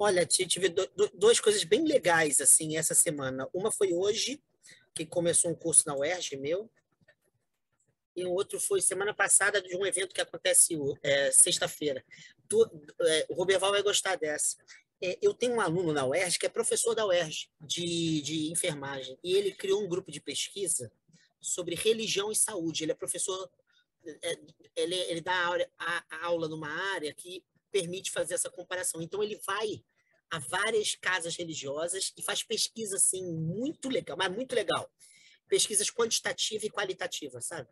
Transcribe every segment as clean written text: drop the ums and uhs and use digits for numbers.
Olha, tive duas coisas bem legais assim essa semana. Uma foi hoje, que começou um curso na UERJ meu, e o outro foi semana passada de um evento que acontece sexta-feira. O Roberval vai gostar dessa. Eu tenho um aluno na UERJ que é professor da UERJ de enfermagem, e ele criou um grupo de pesquisa sobre religião e saúde. Ele é professor, é, ele dá a aula numa área que permite fazer essa comparação. Então, ele vai a várias casas religiosas e faz pesquisa assim muito legal, mas muito legal. Pesquisas quantitativa e qualitativa, sabe?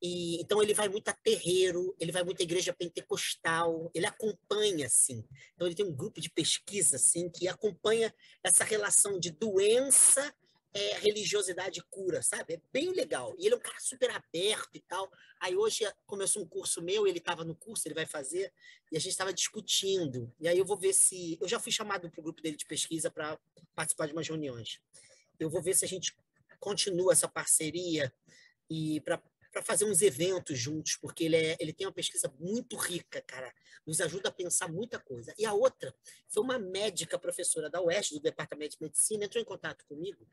E, então ele vai muito a terreiro, ele vai muito à igreja pentecostal, ele acompanha assim. Então ele tem um grupo de pesquisa assim que acompanha essa relação de doença, religiosidade e cura, sabe? É bem legal. E ele é um cara super aberto e tal. Aí hoje começou um curso meu, ele estava no curso, ele vai fazer, e a gente estava discutindo. E aí eu vou ver se eu já fui chamado para o grupo dele de pesquisa para participar de umas reuniões. Eu vou ver se a gente continua essa parceria e para fazer uns eventos juntos, porque ele tem uma pesquisa muito rica, cara, nos ajuda a pensar muita coisa. E a outra foi uma médica professora da UERJ, do Departamento de Medicina, entrou em contato comigo,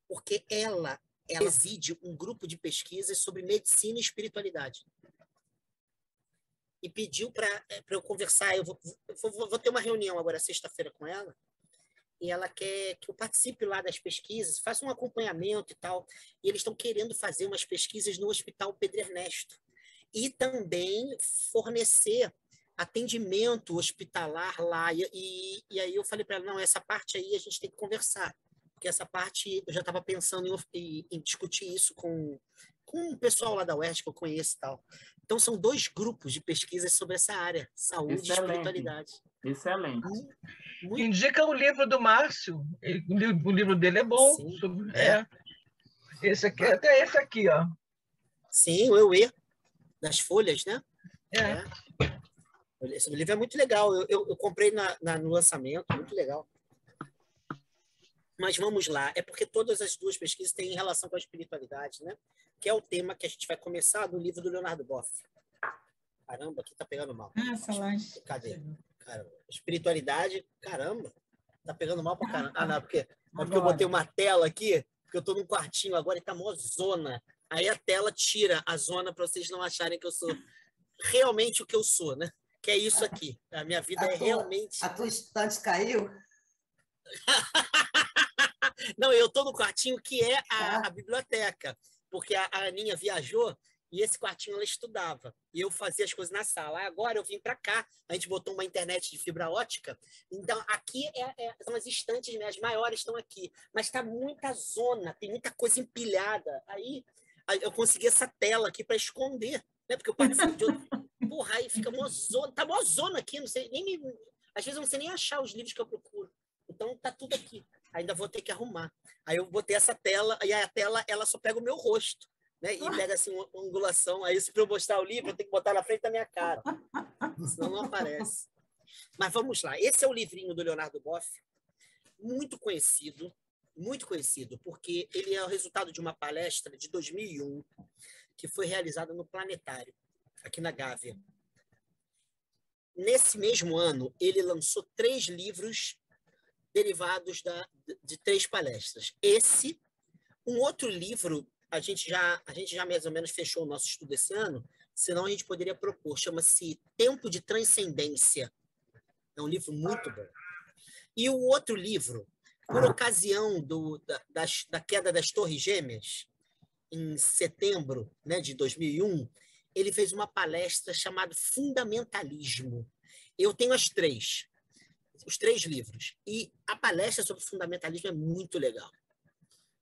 porque ela preside um grupo de pesquisas sobre medicina e espiritualidade. E pediu para eu conversar, vou ter uma reunião agora sexta-feira com ela, e ela quer que eu participe lá das pesquisas, faça um acompanhamento e tal. E eles estão querendo fazer umas pesquisas no Hospital Pedro Ernesto. E também fornecer atendimento hospitalar lá. E aí eu falei para ela, não, essa parte aí a gente tem que conversar. Porque essa parte, eu já estava pensando em discutir isso com o pessoal lá da UERJ que eu conheço e tal. Então, são dois grupos de pesquisas sobre essa área, saúde e Excelente, espiritualidade. excelente. Muito... Indica o livro do Márcio. O livro dele é bom. Sim, Esse aqui, até esse aqui, ó. Sim, o Euê, das folhas, né? É. Esse livro é muito legal. Eu comprei no lançamento, muito legal. Mas vamos lá, é porque todas as duas pesquisas têm relação com a espiritualidade, né? Que é o tema que a gente vai começar do livro do Leonardo Boff. Caramba, aqui tá pegando mal. Salage. Cadê? Caramba. Espiritualidade, caramba, tá pegando mal pra caramba. Ah, não, porque eu botei uma tela aqui, porque eu tô num quartinho agora e tá mó zona. Aí a tela tira a zona para vocês não acharem que eu sou realmente o que eu sou, né? Que é isso aqui. A minha vida realmente... A tua estante caiu? Não, eu estou no quartinho que é a biblioteca, porque a Aninha viajou e esse quartinho ela estudava. E eu fazia as coisas na sala. Agora eu vim para cá, a gente botou uma internet de fibra ótica, então aqui são as estantes, né? As maiores estão aqui, mas está muita zona, tem muita coisa empilhada. Aí eu consegui essa tela aqui para esconder, né? Porque eu participo de outro... Porra, aí fica mó zona, tá mó zona aqui, não sei, às vezes eu não sei nem achar os livros que eu procuro. Então tá tudo aqui. Ainda vou ter que arrumar. Aí eu botei essa tela, e a tela ela só pega o meu rosto, né? E pega assim uma angulação. Aí, se para eu mostrar o livro, eu tenho que botar na frente da minha cara. Senão não aparece. Mas vamos lá. Esse é o livrinho do Leonardo Boff, muito conhecido, porque ele é o resultado de uma palestra de 2001, que foi realizada no Planetário, aqui na Gávea. Nesse mesmo ano, ele lançou 3 livros derivados de 3 palestras. Um outro livro, a gente já mais ou menos fechou o nosso estudo esse ano, senão a gente poderia propor, chama-se Tempo de Transcendência. É um livro muito bom. E o outro livro, por ocasião da queda das Torres Gêmeas, em setembro, né, de 2001, ele fez uma palestra chamada Fundamentalismo. Eu tenho os 3 livros. E a palestra sobre fundamentalismo é muito legal.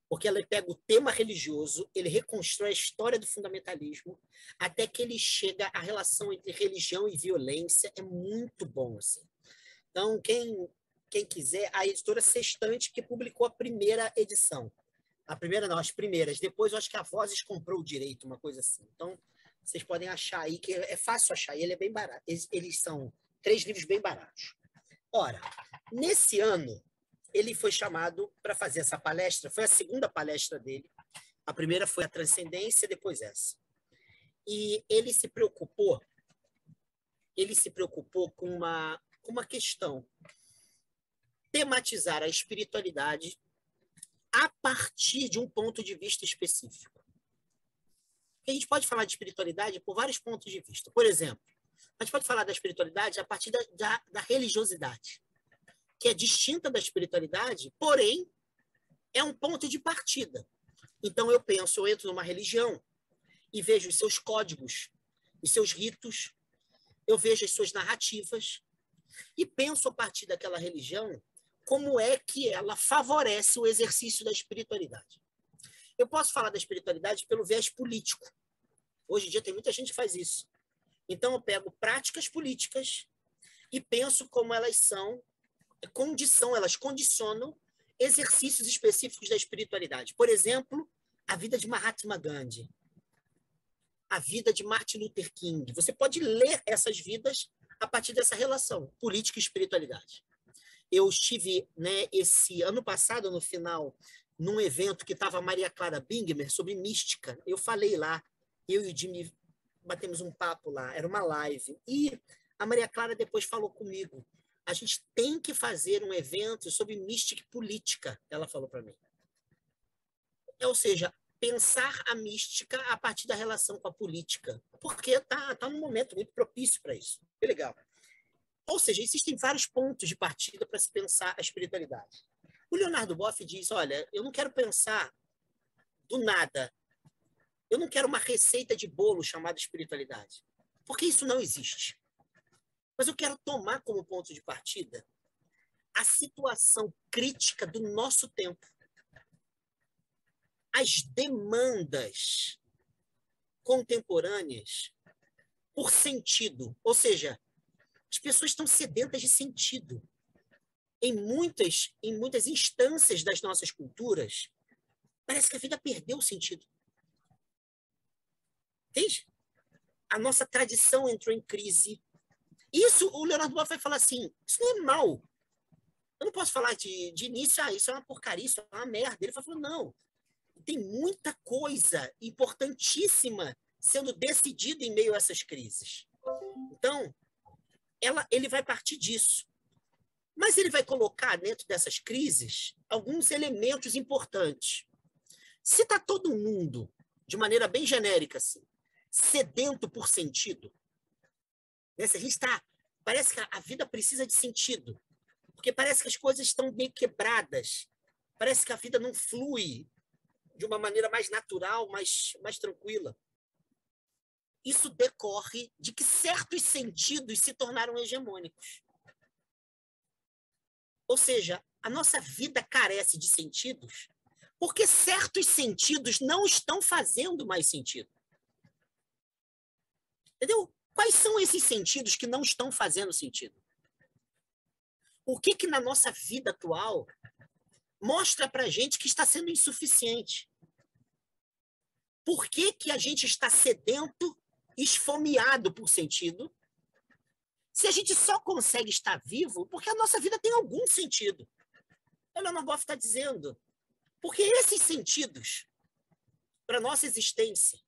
Porque ela pega o tema religioso, ele reconstrói a história do fundamentalismo, até que ele chega à relação entre religião e violência. É muito bom, assim. Então, quem quiser, a editora Sextante, que publicou a primeira edição. A primeira não, as primeiras. Depois, eu acho que a Vozes comprou o direito, uma coisa assim. Então, Vocês podem achar aí, que é fácil achar, e ele é bem barato. Eles são 3 livros bem baratos. Ora, nesse ano, ele foi chamado para fazer essa palestra, foi a segunda palestra dele. A primeira foi a Transcendência, depois essa. E ele se preocupou com uma questão, tematizar a espiritualidade a partir de um ponto de vista específico. A gente pode falar de espiritualidade por vários pontos de vista. Por exemplo, a gente pode falar da espiritualidade a partir da religiosidade, que é distinta da espiritualidade, porém, é um ponto de partida. Então, eu entro numa religião e vejo os seus códigos, os seus ritos, eu vejo as suas narrativas e penso a partir daquela religião como é que ela favorece o exercício da espiritualidade. Eu posso falar da espiritualidade pelo viés político. Hoje em dia tem muita gente que faz isso. Então, eu pego práticas políticas e penso como elas são elas condicionam exercícios específicos da espiritualidade. Por exemplo, a vida de Mahatma Gandhi, a vida de Martin Luther King. Você pode ler essas vidas a partir dessa relação, política e espiritualidade. Eu estive, esse ano passado, no final, num evento que estava a Maria Clara Bingmer sobre mística. Eu falei lá, eu e o Jimmy batemos um papo lá, era uma live. E a Maria Clara depois falou comigo, a gente tem que fazer um evento sobre mística e política, ela falou para mim. Ou seja, pensar a mística a partir da relação com a política, porque está num momento muito propício para isso. Que legal. Ou seja, existem vários pontos de partida para se pensar a espiritualidade. O Leonardo Boff diz, olha, eu não quero pensar do nada. Eu não quero uma receita de bolo chamada espiritualidade, porque isso não existe. Mas eu quero tomar como ponto de partida a situação crítica do nosso tempo. As demandas contemporâneas por sentido. Ou seja, as pessoas estão sedentas de sentido. Em muitas instâncias das nossas culturas, parece que a vida perdeu o sentido. Entende? A nossa tradição entrou em crise. Isso, o Leonardo Boff vai falar assim, isso não é mal. Eu não posso falar de início, isso é uma porcaria, isso é uma merda. Ele falou, não, tem muita coisa importantíssima sendo decidida em meio a essas crises. Então, ele vai partir disso. Mas ele vai colocar dentro dessas crises alguns elementos importantes. Se está todo mundo, de maneira bem genérica, assim, sedento por sentido, né? Se a gente está... Parece que a vida precisa de sentido, porque parece que as coisas estão meio quebradas, parece que a vida não flui de uma maneira mais natural, mais tranquila. Isso decorre de que certos sentidos se tornaram hegemônicos. Ou seja, a nossa vida carece de sentidos porque certos sentidos não estão fazendo mais sentido. Entendeu? Quais são esses sentidos que não estão fazendo sentido? O que na nossa vida atual mostra para a gente que está sendo insuficiente? Por que a gente está sedento, esfomeado por sentido, se a gente só consegue estar vivo porque a nossa vida tem algum sentido? O Leonardo Boff está dizendo, porque esses sentidos, para a nossa existência,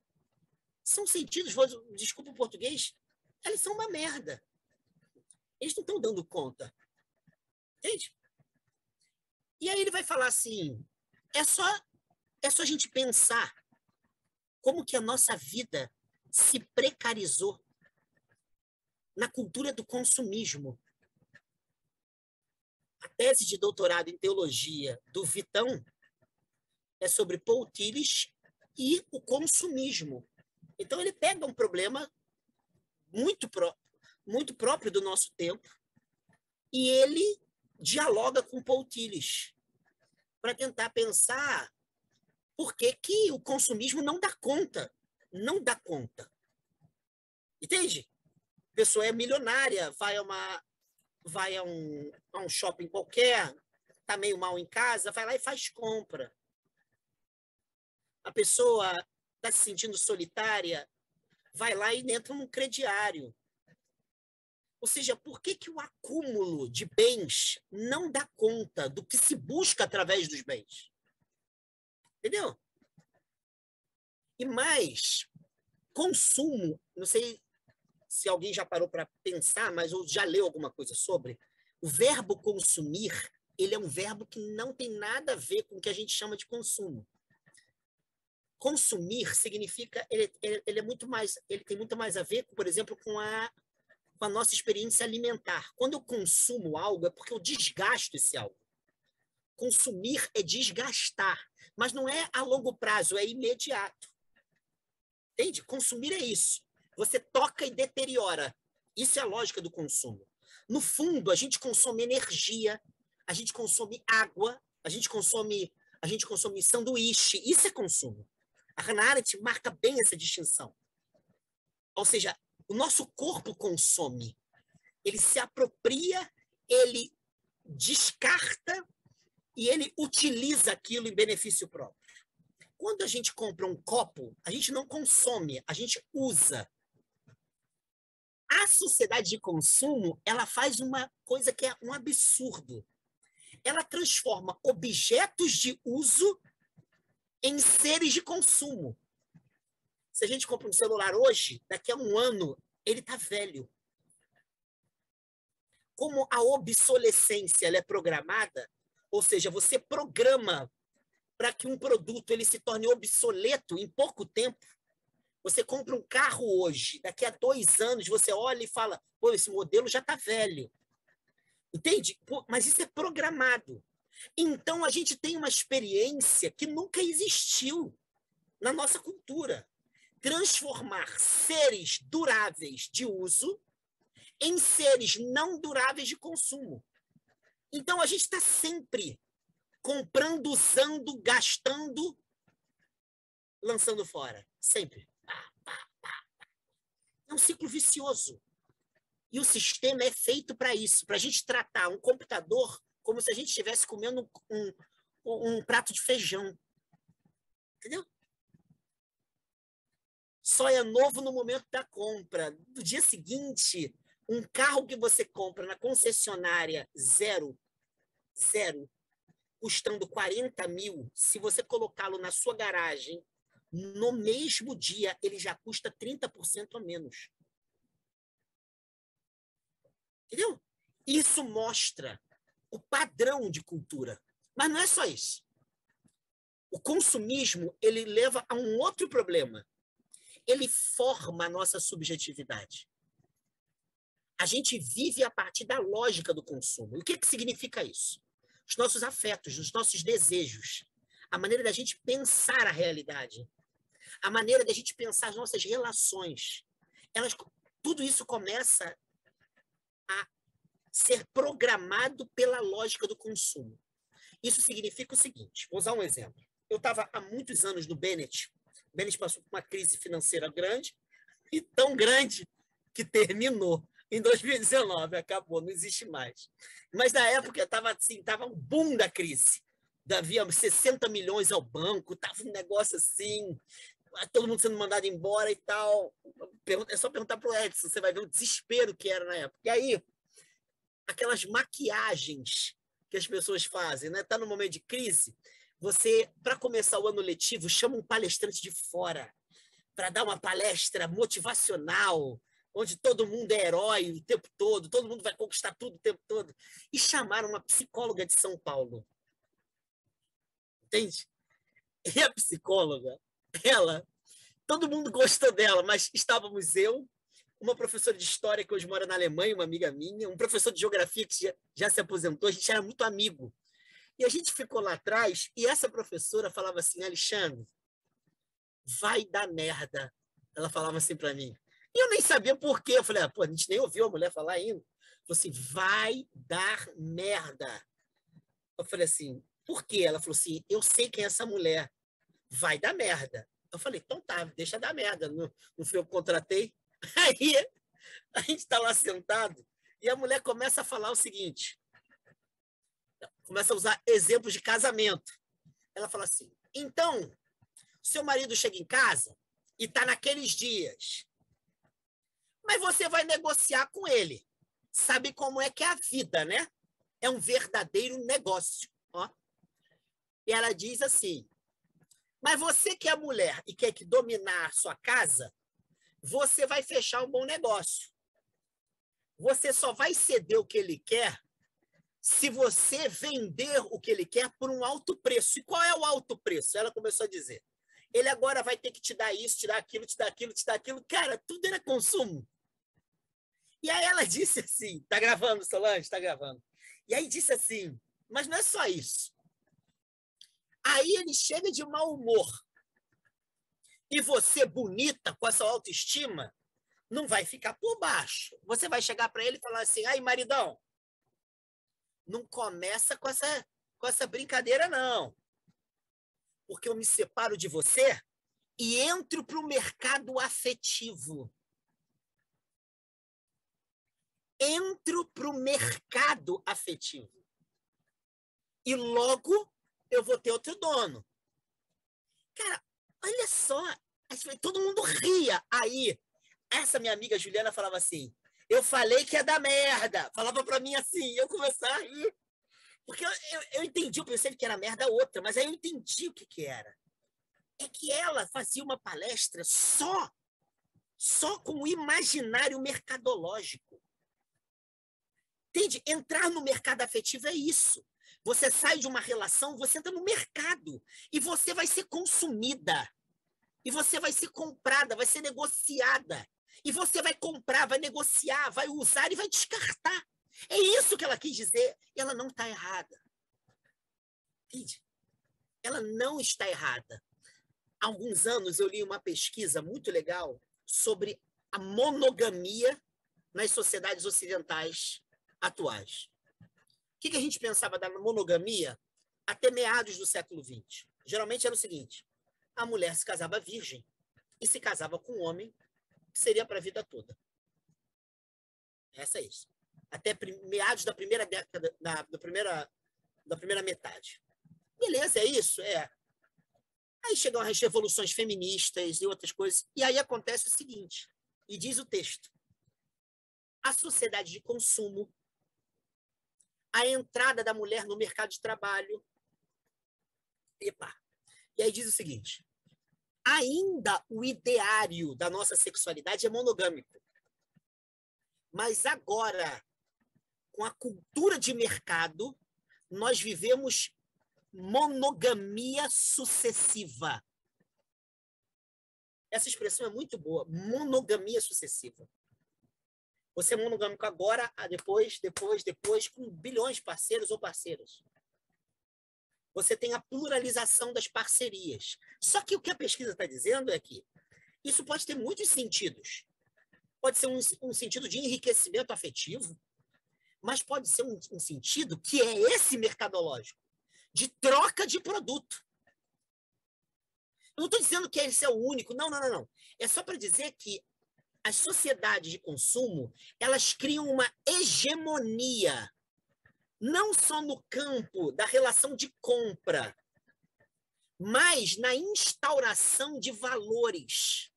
são sentidos, desculpa o português, eles são uma merda. Eles não estão dando conta. Entende? E aí ele vai falar assim, é só a gente pensar como que a nossa vida se precarizou na cultura do consumismo. A tese de doutorado em teologia do Vitão é sobre Paul Tillich e o consumismo. Então, ele pega um problema muito próprio do nosso tempo e ele dialoga com Paul Tillich para tentar pensar por que o consumismo não dá conta. Não dá conta. Entende? A pessoa é milionária, vai a um shopping qualquer, está meio mal em casa, vai lá e faz compra. A pessoa está se sentindo solitária, vai lá e entra num crediário. Ou seja, por que o acúmulo de bens não dá conta do que se busca através dos bens? Entendeu? E mais, consumo, não sei se alguém já parou para pensar, mas ou já leu alguma coisa sobre, o verbo consumir, ele é um verbo que não tem nada a ver com o que a gente chama de consumo. Consumir significa, ele é muito mais, ele tem muito mais a ver, por exemplo, com a nossa experiência alimentar. Quando eu consumo algo, é porque eu desgasto esse algo. Consumir é desgastar, mas não é a longo prazo, é imediato. Entende? Consumir é isso. Você toca e deteriora. Isso é a lógica do consumo. No fundo, a gente consome energia, a gente consome água, a gente consome sanduíche. Isso é consumo. A Hannah Arendt marca bem essa distinção. Ou seja, o nosso corpo consome. Ele se apropria, ele descarta e ele utiliza aquilo em benefício próprio. Quando a gente compra um copo, a gente não consome, a gente usa. A sociedade de consumo, ela faz uma coisa que é um absurdo. Ela transforma objetos de uso em seres de consumo. Se a gente compra um celular hoje, daqui a um ano, ele está velho. Como a obsolescência ela é programada, ou seja, você programa para que um produto ele se torne obsoleto em pouco tempo. Você compra um carro hoje, daqui a 2 anos você olha e fala, pô, esse modelo já está velho. Entende? Pô, mas isso é programado. Então, a gente tem uma experiência que nunca existiu na nossa cultura. Transformar seres duráveis de uso em seres não duráveis de consumo. Então, a gente está sempre comprando, usando, gastando, lançando fora. Sempre. É um ciclo vicioso. E o sistema é feito para isso, para a gente tratar um computador como se a gente estivesse comendo um prato de feijão. Entendeu? Só é novo no momento da compra. No dia seguinte, um carro que você compra na concessionária zero, custando 40 mil, se você colocá-lo na sua garagem, no mesmo dia, ele já custa 30% a menos. Entendeu? Isso mostra o padrão de cultura. Mas não é só isso. O consumismo, ele leva a um outro problema. Ele forma a nossa subjetividade. A gente vive a partir da lógica do consumo. E o que significa isso? Os nossos afetos, os nossos desejos, a maneira da gente pensar a realidade, a maneira da gente pensar as nossas relações. Tudo isso começa a ser programado pela lógica do consumo. Isso significa o seguinte, vou usar um exemplo. Eu estava há muitos anos no Bennett. O Bennett passou por uma crise financeira grande, e tão grande que terminou em 2019, acabou, não existe mais. Mas na época estava assim, um boom da crise. Havia 60 milhões ao banco, estava um negócio assim, todo mundo sendo mandado embora e tal. É só perguntar para o Edson, você vai ver o desespero que era na época. E aí, aquelas maquiagens que as pessoas fazem, né? Tá no momento de crise, você, para começar o ano letivo, chama um palestrante de fora para dar uma palestra motivacional, onde todo mundo é herói o tempo todo, todo mundo vai conquistar tudo o tempo todo. E chamaram uma psicóloga de São Paulo. Entende? E a psicóloga, ela, todo mundo gostou dela, mas estávamos eu, uma professora de história que hoje mora na Alemanha, uma amiga minha, um professor de geografia que já se aposentou, a gente era muito amigo. E a gente ficou lá atrás, e essa professora falava assim, Alexandre, vai dar merda. Ela falava assim para mim. E eu nem sabia por quê. Eu falei, pô, a gente nem ouviu a mulher falar ainda. Falou assim, vai dar merda. Eu falei assim, por quê? Ela falou assim, eu sei quem é essa mulher. Vai dar merda. Eu falei, então tá, deixa dar merda. Não fui eu que contratei. Aí a gente está lá sentado e a mulher começa a falar o seguinte, começa a usar exemplos de casamento. Ela fala assim, então, seu marido chega em casa e está naqueles dias Mas você vai negociar com ele. Sabe como é que é a vida, né? É um verdadeiro negócio. Ó. E ela diz assim, mas você que é mulher e quer dominar a sua casa, você vai fechar um bom negócio. Você só vai ceder o que ele quer se você vender o que ele quer por um alto preço. E qual é o alto preço? Ela começou a dizer. Ele agora vai ter que te dar isso, te dar aquilo, te dar aquilo, te dar aquilo. Cara, tudo era consumo. E aí ela disse assim, tá gravando, Solange? Tá gravando. E aí disse assim, mas não é só isso. Aí ele chega de mau humor. E você, bonita, com essa autoestima, não vai ficar por baixo. Você vai chegar para ele e falar assim, aí, maridão, não começa com essa brincadeira, não. Porque eu me separo de você e entro para o mercado afetivo. Entro para o mercado afetivo. E logo eu vou ter outro dono. Cara, olha só. Todo mundo ria. Aí, essa minha amiga Juliana falava assim, eu falei que ia dar merda. Falava para mim assim, eu começava a rir. Porque eu entendi, eu pensei que era merda outra, mas aí eu entendi o que era. É que ela fazia uma palestra só com o imaginário mercadológico. Entende? Entrar no mercado afetivo é isso. Você sai de uma relação, você entra no mercado e você vai ser consumida. E você vai ser comprada, vai ser negociada. E você vai comprar, vai negociar, vai usar e vai descartar. É isso que ela quis dizer. E ela não está errada. Entende? Ela não está errada. Há alguns anos eu li uma pesquisa muito legal sobre a monogamia nas sociedades ocidentais atuais. O que a gente pensava da monogamia até meados do século XX? Geralmente era o seguinte, a mulher se casava virgem e se casava com um homem que seria para a vida toda. Essa é isso. Até meados da primeira década, da primeira metade. Beleza, é isso? É. Aí chegam as revoluções feministas e outras coisas, e aí acontece o seguinte, e diz o texto, a sociedade de consumo, a entrada da mulher no mercado de trabalho, epa, e aí diz o seguinte, ainda o ideário da nossa sexualidade é monogâmico, mas agora, com a cultura de mercado, nós vivemos monogamia sucessiva. Essa expressão é muito boa, monogamia sucessiva. Você é monogâmico agora, depois, com bilhões de parceiros ou parceiras. Você tem a pluralização das parcerias. Só que o que a pesquisa está dizendo é que isso pode ter muitos sentidos. Pode ser um sentido de enriquecimento afetivo, mas pode ser um sentido que é esse mercadológico, de troca de produto. Eu não estou dizendo que esse é o único, não. É só para dizer que as sociedades de consumo, elas criam uma hegemonia, não só no campo da relação de compra, mas na instauração de valores,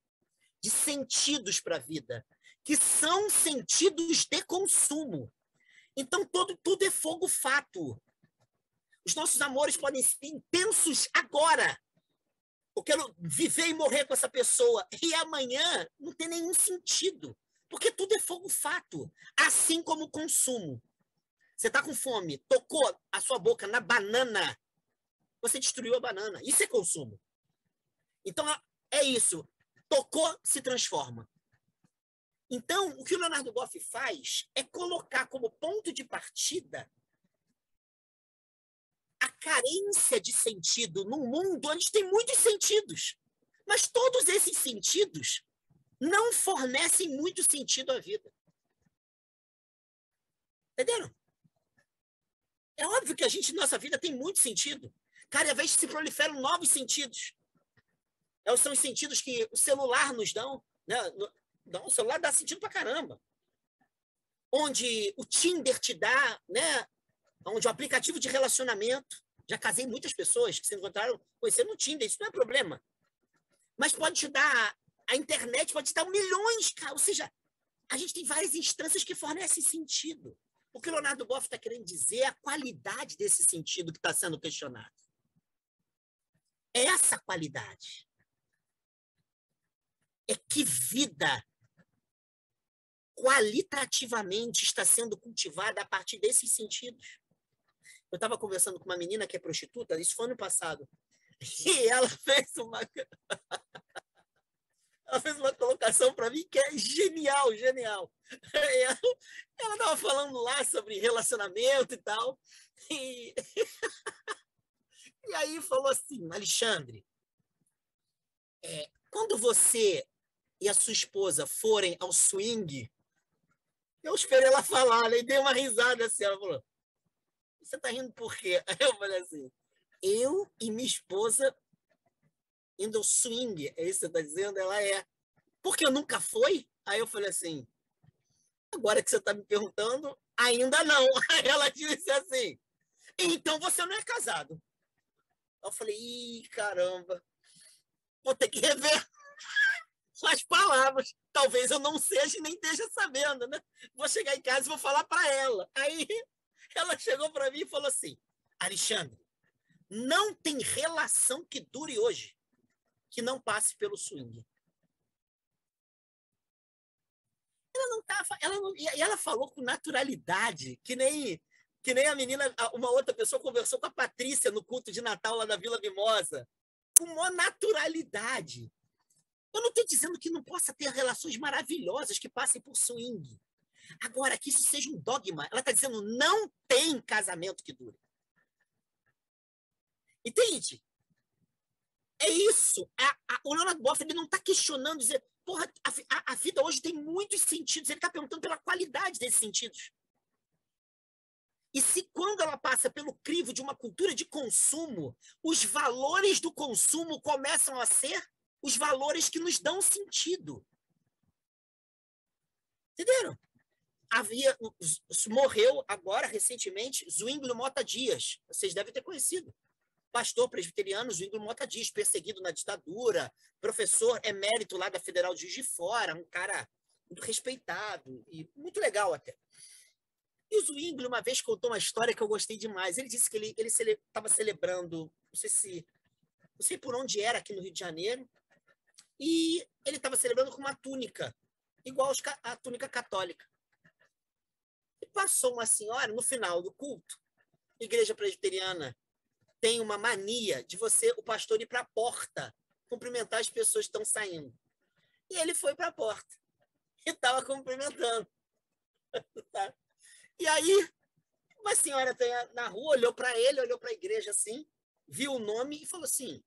de sentidos para a vida, que são sentidos de consumo. Então, tudo é fogo fato. Os nossos amores podem ser intensos agora. Eu quero viver e morrer com essa pessoa. E amanhã não tem nenhum sentido. Porque tudo é fogo fato. Assim como o consumo. Você está com fome, tocou a sua boca na banana, você destruiu a banana. Isso é consumo. Então, é isso. Tocou, se transforma. Então, o que o Leonardo Boff faz é colocar como ponto de partida a carência de sentido num mundo onde tem muitos sentidos. Mas todos esses sentidos não fornecem muito sentido à vida. Entenderam? É óbvio que nossa vida tem muito sentido. Cada vez se proliferam novos sentidos. São os sentidos que o celular nos dão. Né? O celular dá sentido pra caramba. Onde o Tinder te dá, né? Onde o aplicativo de relacionamento, já casei muitas pessoas que se encontraram conhecendo no Tinder, isso não é problema. Mas pode te dar, a internet pode te dar milhões, cara. Ou seja, a gente tem várias instâncias que fornecem sentido. O que o Leonardo Boff está querendo dizer é a qualidade desse sentido que está sendo questionado. Essa qualidade. É que vida qualitativamente está sendo cultivada a partir desses sentidos. Eu estava conversando com uma menina que é prostituta, isso foi ano passado, e ela fez uma colocação para mim que é genial, genial. Ela estava falando lá sobre relacionamento e tal, e aí falou assim, Alexandre, quando você e a sua esposa forem ao swing, eu esperei ela falar, né? E dei uma risada assim, ela falou, você tá rindo por quê? Aí eu falei assim, eu e minha esposa indo ao swing, é isso que você tá dizendo? Ela é. Porque nunca foi? Aí eu falei assim, agora que você tá me perguntando, ainda não. Aí ela disse assim, então você não é casado. Eu falei, ih, caramba, vou ter que rever as palavras. Talvez eu não seja e nem esteja sabendo, né? Vou chegar em casa e vou falar para ela. Aí ela chegou para mim e falou assim, Alexandre, não tem relação que dure hoje que não passe pelo swing. Ela não tá, e ela falou com naturalidade, que nem a menina, uma outra pessoa conversou com a Patrícia no culto de Natal lá da Vila Mimosa, com uma naturalidade. Eu não estou dizendo que não possa ter relações maravilhosas que passem por swing. Agora, que isso seja um dogma. Ela está dizendo não tem casamento que dure. Entende? É isso. O Leonardo Boff ele não está questionando, dizer, porra, a vida hoje tem muitos sentidos. Ele está perguntando pela qualidade desses sentidos. E se quando ela passa pelo crivo de uma cultura de consumo, os valores do consumo começam a ser os valores que nos dão sentido. Entenderam? Morreu agora, recentemente, Zwinglio Mota Dias. Vocês devem ter conhecido. Pastor presbiteriano Zwinglio Mota Dias, perseguido na ditadura, professor emérito lá da Federal de Juiz de Fora, um cara muito respeitado e muito legal até. E o Zwinglio uma vez contou uma história que eu gostei demais. Ele disse que ele estava celebrando, não sei por onde era aqui no Rio de Janeiro, e ele estava celebrando com uma túnica, igual a túnica católica. E passou uma senhora no final do culto. A igreja presbiteriana tem uma mania de o pastor ir para a porta, cumprimentar as pessoas que estão saindo. E ele foi para a porta e estava cumprimentando. E aí, uma senhora na rua olhou para ele, olhou para a igreja assim, viu o nome e falou assim,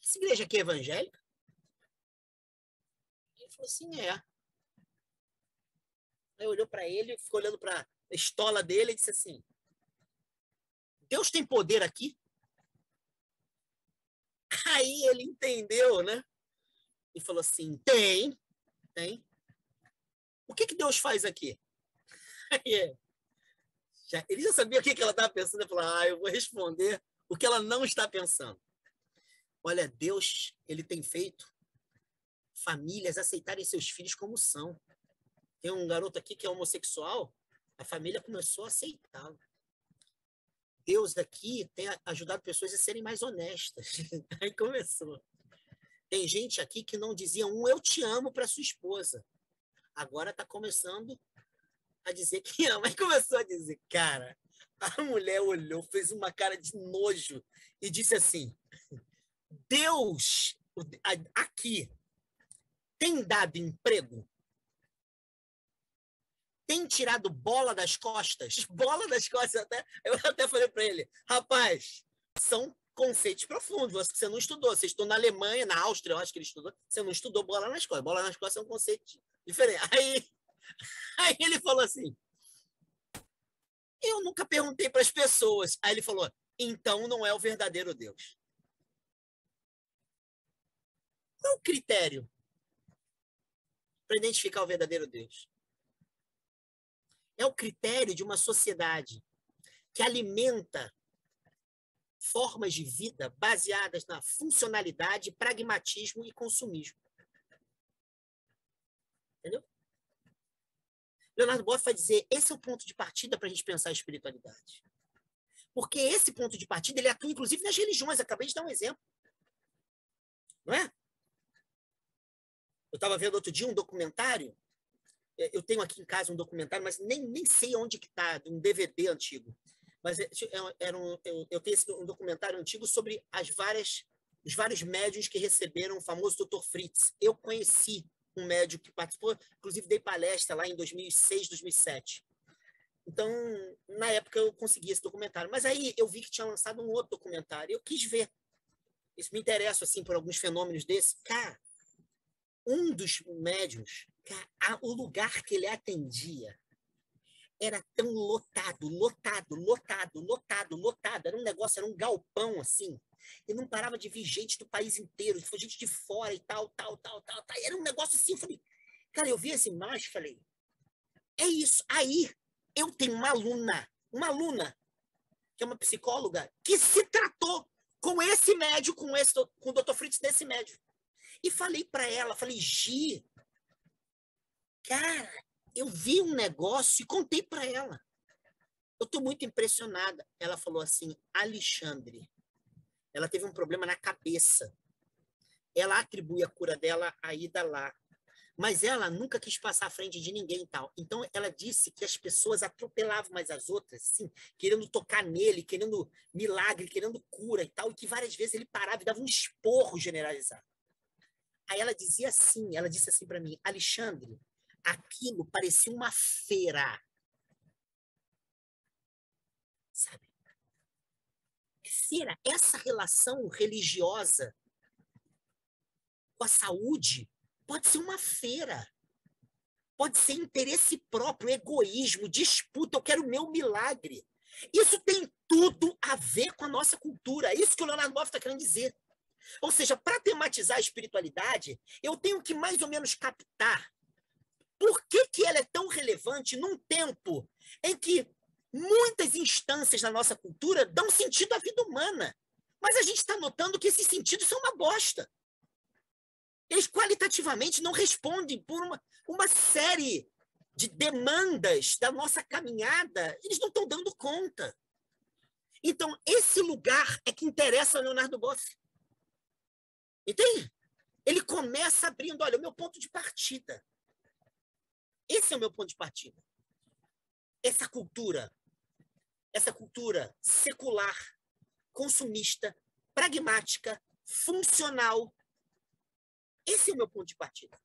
essa igreja aqui é evangélica? Ele falou assim, é. Aí olhou para ele, ficou olhando para a estola dele e disse assim, Deus tem poder aqui? Aí ele entendeu, né? E falou assim, tem. O que Deus faz aqui? Aí, ele já sabia o que ela estava pensando. Ele falou, eu vou responder o que ela não está pensando. Olha, Deus, ele tem feito famílias aceitarem seus filhos como são. Tem um garoto aqui que é homossexual, a família começou a aceitá-lo. Deus aqui tem ajudado pessoas a serem mais honestas. Aí começou. Tem gente aqui que não dizia eu te amo para sua esposa. Agora está começando a dizer que ama. Aí começou a dizer, cara, a mulher olhou, fez uma cara de nojo e disse assim, Deus aqui tem dado emprego? Tem tirado bola das costas? Bola das costas, eu até falei para ele, rapaz, são conceitos profundos, você não estudou, você estudou na Alemanha, na Áustria, eu acho que ele estudou, você não estudou bola nas costas. Bola nas costas é um conceito diferente. Aí ele falou assim, eu nunca perguntei para as pessoas. Aí ele falou, então não é o verdadeiro Deus. Qual é o critério para identificar o verdadeiro Deus? É o critério de uma sociedade que alimenta formas de vida baseadas na funcionalidade, pragmatismo e consumismo. Entendeu? Leonardo Boff vai dizer, esse é o ponto de partida para a gente pensar a espiritualidade. Porque esse ponto de partida, ele atua, inclusive, nas religiões. Acabei de dar um exemplo. Não é? Eu estava vendo outro dia um documentário. Eu tenho aqui em casa um documentário, mas nem sei onde que está, um DVD antigo. Mas eu tenho um documentário antigo sobre os vários médiuns que receberam o famoso Dr. Fritz. Eu conheci um médium que participou, inclusive dei palestra lá em 2006, 2007. Então, na época, eu consegui esse documentário. Mas aí eu vi que tinha lançado um outro documentário. Eu quis ver. Isso me interessa, assim, por alguns fenômenos desse. Cara, um dos médiuns, cara, o lugar que ele atendia era tão lotado. Era um negócio, era um galpão, assim. E não parava de vir gente do país inteiro. Foi gente de fora e tal. Era um negócio assim. Eu falei, cara, eu vi essa imagem e falei, é isso. Aí, eu tenho uma aluna, que é uma psicóloga, que se tratou com esse médium, com o Dr. Fritz desse médium. E falei para ela, Gi, cara, eu vi um negócio e contei para ela. Eu estou muito impressionada. Ela falou assim, Alexandre, ela teve um problema na cabeça. Ela atribui a cura dela à ida lá. Mas ela nunca quis passar à frente de ninguém e tal. Então, ela disse que as pessoas atropelavam mais as outras, assim, querendo tocar nele, querendo milagre, querendo cura e tal, e que várias vezes ele parava e dava um esporro generalizado. Aí ela dizia assim, ela disse assim para mim, Alexandre, aquilo parecia uma feira. Sabe? Feira, essa relação religiosa com a saúde pode ser uma feira. Pode ser interesse próprio, egoísmo, disputa, eu quero o meu milagre. Isso tem tudo a ver com a nossa cultura. É isso que o Leonardo Boff está querendo dizer. Ou seja, para tematizar a espiritualidade, eu tenho que mais ou menos captar por que ela é tão relevante num tempo em que muitas instâncias da nossa cultura dão sentido à vida humana. Mas a gente está notando que esses sentidos são uma bosta. Eles qualitativamente não respondem por uma série de demandas da nossa caminhada. Eles não estão dando conta. Então, esse lugar é que interessa ao Leonardo Boff. Entende? Ele começa abrindo, olha, o meu ponto de partida. Esse é o meu ponto de partida. Essa cultura secular, consumista, pragmática, funcional. Esse é o meu ponto de partida.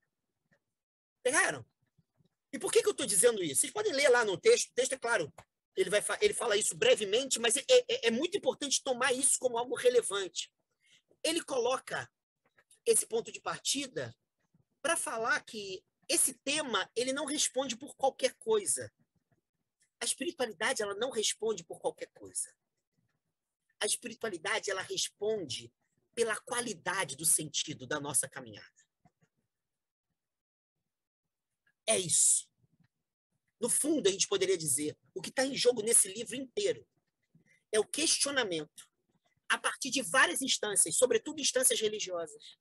Pegaram? E por que eu estou dizendo isso? Vocês podem ler lá no texto. O texto, é claro, ele fala isso brevemente, mas é muito importante tomar isso como algo relevante. Ele coloca esse ponto de partida para falar que esse tema ele não responde por qualquer coisa. A espiritualidade ela não responde por qualquer coisa. A espiritualidade ela responde pela qualidade do sentido da nossa caminhada. É isso. No fundo, a gente poderia dizer, o que está em jogo nesse livro inteiro é o questionamento, a partir de várias instâncias, sobretudo instâncias religiosas,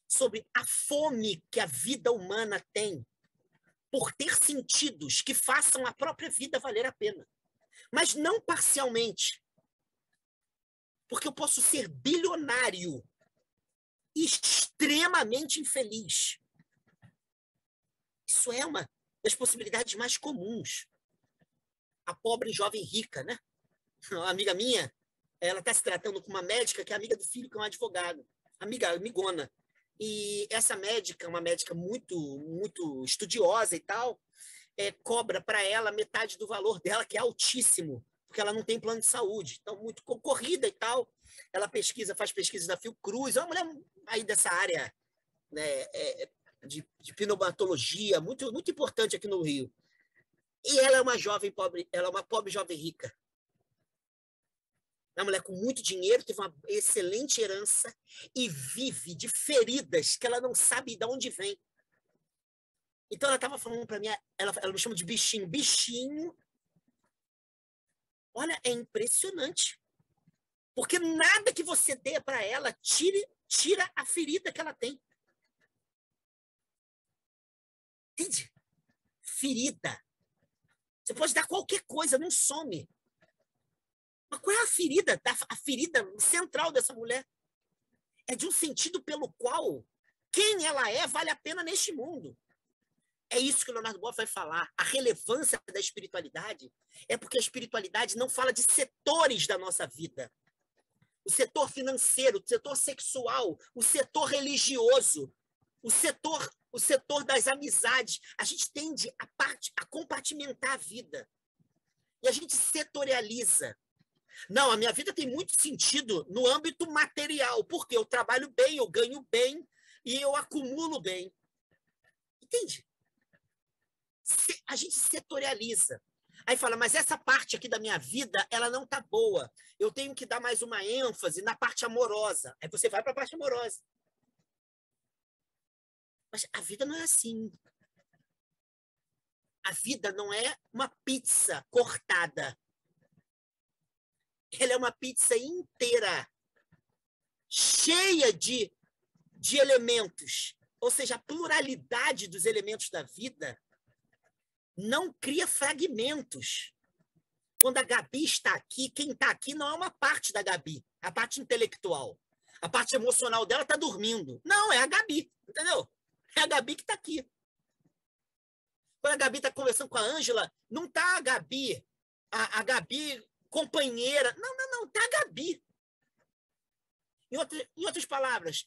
sobre a fome que a vida humana tem por ter sentidos que façam a própria vida valer a pena. Mas não parcialmente. Porque eu posso ser bilionário e extremamente infeliz. Isso é uma das possibilidades mais comuns. A pobre jovem rica, né? Uma amiga minha, ela está se tratando com uma médica que é amiga do filho, que é um advogado. Amigona. E essa médica, uma médica muito estudiosa e tal, cobra para ela metade do valor dela, que é altíssimo, porque ela não tem plano de saúde. Então, muito concorrida e tal. Ela faz pesquisa da Fiocruz. É uma mulher aí dessa área, né, de pneumatologia, muito importante aqui no Rio. E ela é uma jovem pobre, ela é uma pobre jovem rica. É uma mulher com muito dinheiro, teve uma excelente herança e vive de feridas que ela não sabe de onde vem. Então, ela estava falando para mim, ela me chama de bichinho. Bichinho, olha, é impressionante. Porque nada que você dê para ela tira a ferida que ela tem. Entende? ferida. Você pode dar qualquer coisa, não some. Mas qual é a ferida? A ferida central dessa mulher é de um sentido pelo qual quem ela é vale a pena neste mundo. É isso que o Leonardo Boff vai falar. A relevância da espiritualidade é porque a espiritualidade não fala de setores da nossa vida. O setor financeiro, o setor sexual, o setor religioso, o setor das amizades. A gente tende a compartimentar a vida. E a gente setorializa. Não, a minha vida tem muito sentido no âmbito material, porque eu trabalho bem, eu ganho bem e eu acumulo bem. Entende? A gente setorializa. Aí fala, mas essa parte aqui da minha vida, ela não tá boa. Eu tenho que dar mais uma ênfase na parte amorosa. Aí você vai para a parte amorosa. Mas a vida não é assim. A vida não é uma pizza cortada. Ela é uma pizza inteira, cheia de elementos. Ou seja, a pluralidade dos elementos da vida não cria fragmentos. Quando a Gabi está aqui, quem está aqui não é uma parte da Gabi, a parte intelectual. A parte emocional dela está dormindo. Não, é a Gabi, entendeu? É a Gabi que está aqui. Quando a Gabi está conversando com a Ângela, não está a Gabi, a Gabi companheira. Não, está a Gabi. Em outras palavras,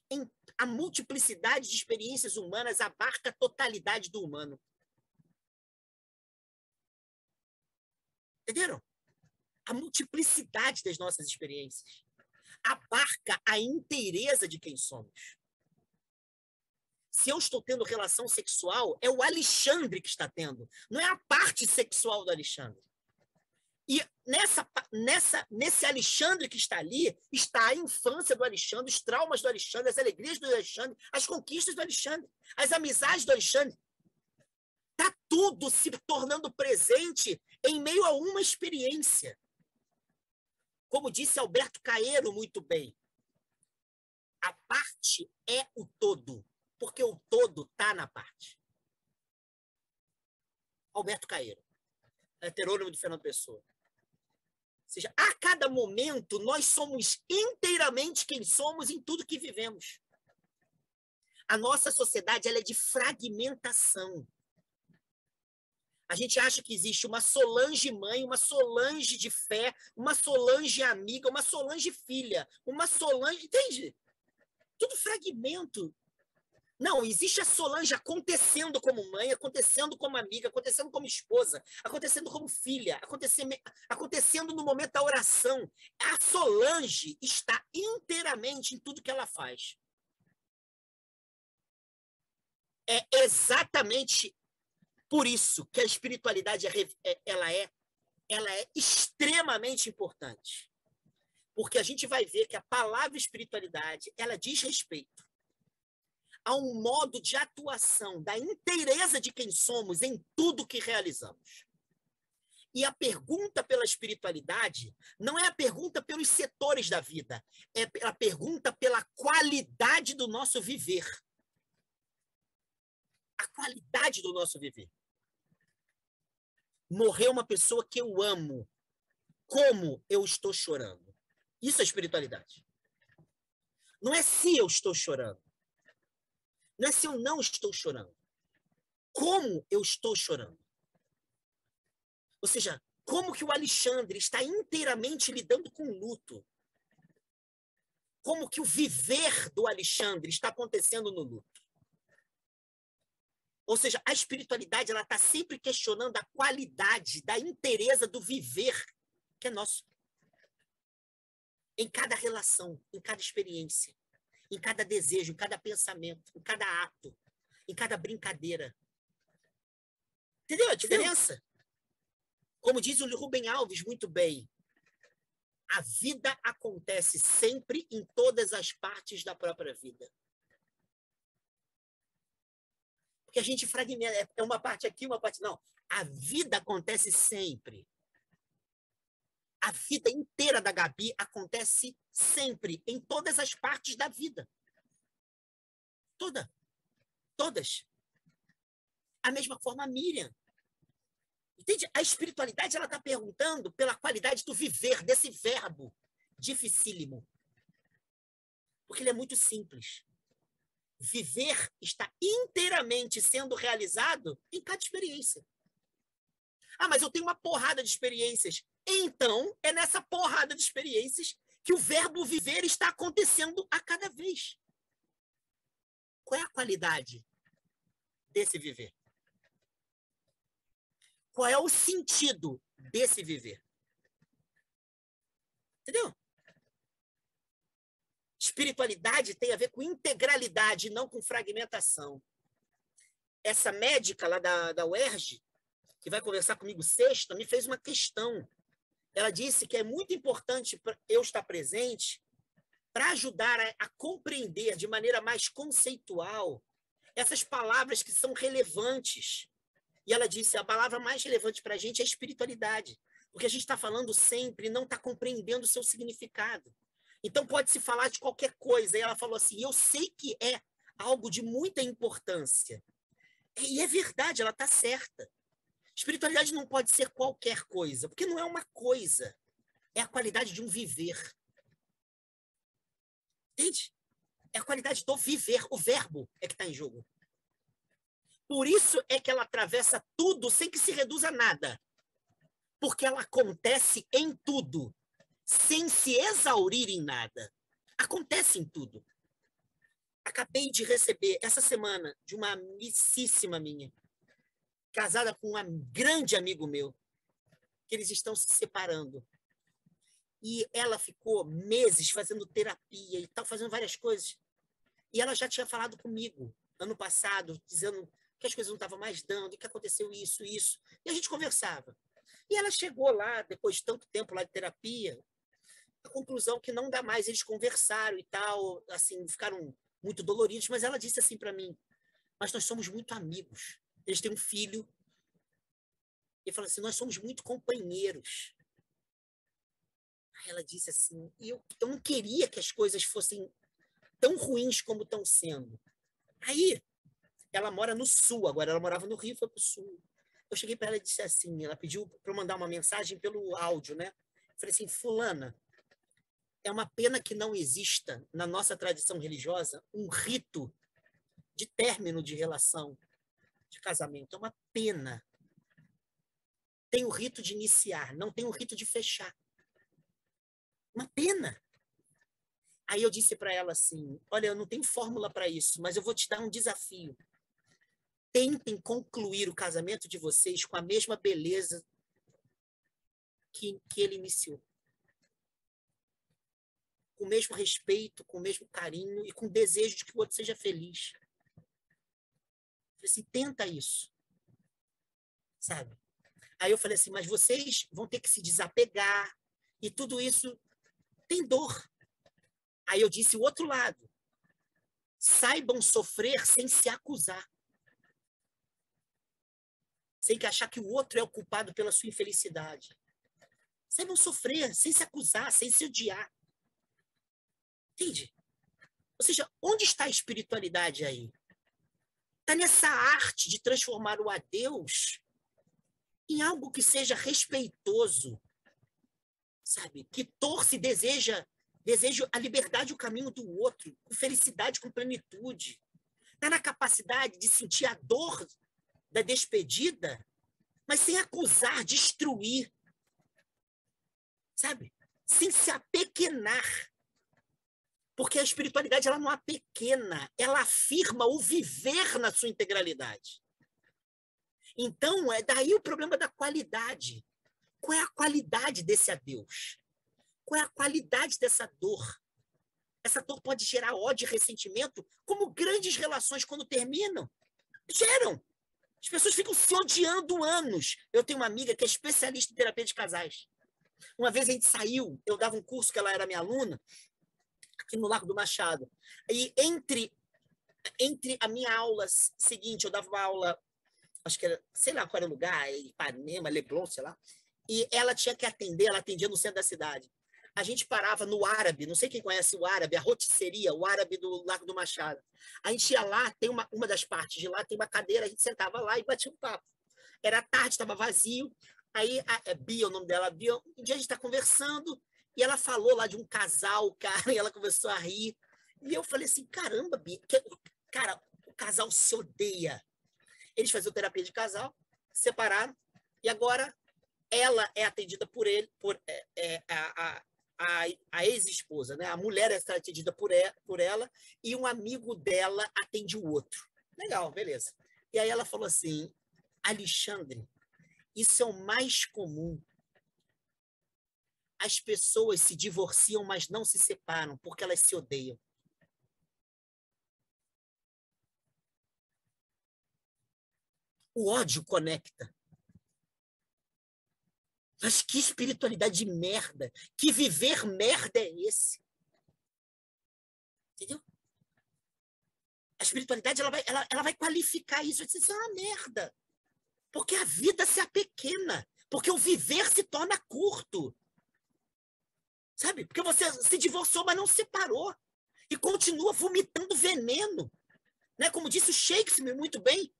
a multiplicidade de experiências humanas abarca a totalidade do humano. Entenderam? A multiplicidade das nossas experiências abarca a inteireza de quem somos. Se eu estou tendo relação sexual, é o Alexandre que está tendo, não é a parte sexual do Alexandre. E nesse Alexandre que está ali, está a infância do Alexandre, os traumas do Alexandre, as alegrias do Alexandre, as conquistas do Alexandre, as amizades do Alexandre. Está tudo se tornando presente em meio a uma experiência. Como disse Alberto Caeiro muito bem, a parte é o todo, porque o todo está na parte. Alberto Caeiro, heterônimo de Fernando Pessoa. Ou seja, a cada momento, nós somos inteiramente quem somos em tudo que vivemos. A nossa sociedade ela é de fragmentação. A gente acha que existe uma Solange mãe, uma Solange de fé, uma Solange amiga, uma Solange filha, uma Solange... Entende? Tudo fragmento. Não, existe a Solange acontecendo como mãe, acontecendo como amiga, acontecendo como esposa, acontecendo como filha, acontecendo no momento da oração. A Solange está inteiramente em tudo que ela faz. É exatamente por isso que a espiritualidade ela é extremamente importante. Porque a gente vai ver que a palavra espiritualidade ela diz respeito a um modo de atuação da inteireza de quem somos em tudo que realizamos. E a pergunta pela espiritualidade não é a pergunta pelos setores da vida, é a pergunta pela qualidade do nosso viver. A qualidade do nosso viver. Morreu uma pessoa que eu amo. Como eu estou chorando? Isso é espiritualidade. Não é se eu estou chorando. Não é se eu não estou chorando. Como eu estou chorando? Ou seja, como que o Alexandre está inteiramente lidando com o luto? Como que o viver do Alexandre está acontecendo no luto? Ou seja, a espiritualidade ela está sempre questionando a qualidade da inteireza do viver que é nosso. Em cada relação, em cada experiência, em cada desejo, em cada pensamento, em cada ato, em cada brincadeira. Entendeu a diferença? Como diz o Rubem Alves muito bem, a vida acontece sempre em todas as partes da própria vida. Porque a gente fragmenta, é uma parte aqui, uma parte... Não, a vida acontece sempre. A vida inteira da Gabi acontece sempre, em todas as partes da vida. Todas. A mesma forma a Miriam. Entende? A espiritualidade ela está perguntando pela qualidade do viver, desse verbo dificílimo. Porque ele é muito simples. Viver está inteiramente sendo realizado em cada experiência. Ah, mas eu tenho uma porrada de experiências. Então, é nessa porrada de experiências que o verbo viver está acontecendo a cada vez. Qual é a qualidade desse viver? Qual é o sentido desse viver? Entendeu? Espiritualidade tem a ver com integralidade, não com fragmentação. Essa médica lá da UERJ, que vai conversar comigo sexta, me fez uma questão. Ela disse que é muito importante eu estar presente para ajudar a compreender de maneira mais conceitual essas palavras que são relevantes. E ela disse, a palavra mais relevante para a gente é espiritualidade, porque a gente está falando sempre e não está compreendendo o seu significado. Então, pode-se falar de qualquer coisa. E ela falou assim, eu sei que é algo de muita importância. E é verdade, ela está certa. Espiritualidade não pode ser qualquer coisa, porque não é uma coisa. É a qualidade de um viver. Entende? É a qualidade do viver. O verbo é que está em jogo. Por isso é que ela atravessa tudo sem que se reduza a nada. Porque ela acontece em tudo, sem se exaurir em nada. Acontece em tudo. Acabei de receber, essa semana, de uma amicíssima minha, casada com um grande amigo meu, que eles estão se separando. E ela ficou meses fazendo terapia e tal, fazendo várias coisas. E ela já tinha falado comigo, ano passado, dizendo que as coisas não estavam mais dando, que aconteceu isso. E a gente conversava. E ela chegou lá, depois de tanto tempo lá de terapia, a conclusão que não dá mais. Eles conversaram e tal, assim, ficaram muito doloridos, mas ela disse assim para mim, mas nós somos muito amigos. Eles têm um filho. E falou assim, nós somos muito companheiros. Aí ela disse assim, eu não queria que as coisas fossem tão ruins como estão sendo. Aí, ela mora no sul, agora ela morava no Rio, foi para o sul. Eu cheguei para ela e disse assim, ela pediu para eu mandar uma mensagem pelo áudio, né? Eu falei assim, fulana, é uma pena que não exista, na nossa tradição religiosa, um rito de término de relação, de casamento. É uma pena. Tem o rito de iniciar, não tem o rito de fechar. Uma pena. Aí eu disse para ela assim, olha, eu não tenho fórmula para isso, mas eu vou te dar um desafio. Tentem concluir o casamento de vocês com a mesma beleza que ele iniciou. Com o mesmo respeito, com o mesmo carinho e com o desejo de que o outro seja feliz. Eu falei assim, tenta isso. Sabe? Aí eu falei assim, mas vocês vão ter que se desapegar e tudo isso tem dor. Aí eu disse o outro lado. Saibam sofrer sem se acusar. Sem que achar que o outro é o culpado pela sua infelicidade. Saibam sofrer sem se acusar, sem se odiar. Entende? Ou seja, onde está a espiritualidade aí? Está nessa arte de transformar o adeus em algo que seja respeitoso, sabe? Que torce e deseja a liberdade e o caminho do outro, com felicidade, com plenitude. Está na capacidade de sentir a dor da despedida, mas sem acusar, destruir, sabe? Sem se apequenar. Porque a espiritualidade ela não apequena, ela afirma o viver na sua integralidade. Então, é daí o problema da qualidade. Qual é a qualidade desse adeus? Qual é a qualidade dessa dor? Essa dor pode gerar ódio e ressentimento, como grandes relações, quando terminam, geram. As pessoas ficam se odiando anos. Eu tenho uma amiga que é especialista em terapia de casais. Uma vez a gente saiu, eu dava um curso que ela era minha aluna, aqui no Largo do Machado. E entre a minha aula seguinte, eu dava uma aula, acho que era, sei lá qual era o lugar, Ipanema, Leblon, sei lá, e ela tinha que atender, ela atendia no centro da cidade. A gente parava no Árabe, não sei quem conhece o Árabe, a rotisseria, o Árabe do Largo do Machado. A gente ia lá, tem uma das partes de lá, tem uma cadeira, a gente sentava lá e batia um papo. Era tarde, estava vazio. Aí, a Bia, o nome dela, Bia, um dia a gente está conversando e ela falou lá de um casal, cara, e ela começou a rir. E eu falei assim, caramba, Bia, cara, o casal se odeia. Eles faziam terapia de casal, separaram, e agora ela é atendida por ele, a ex-esposa, né? A mulher é atendida por ela, e um amigo dela atende o outro. Legal, beleza. E aí ela falou assim, Alexandre, isso é o mais comum. As pessoas se divorciam, mas não se separam, porque elas se odeiam. O ódio conecta. Mas que espiritualidade de merda! Que viver merda é esse? Entendeu? A espiritualidade ela vai qualificar isso. Isso é uma merda. Porque a vida se apequena. Porque o viver se torna curto. Sabe? Porque você se divorciou, mas não se separou. E continua vomitando veneno. Né? Como disse o Shakespeare muito bem,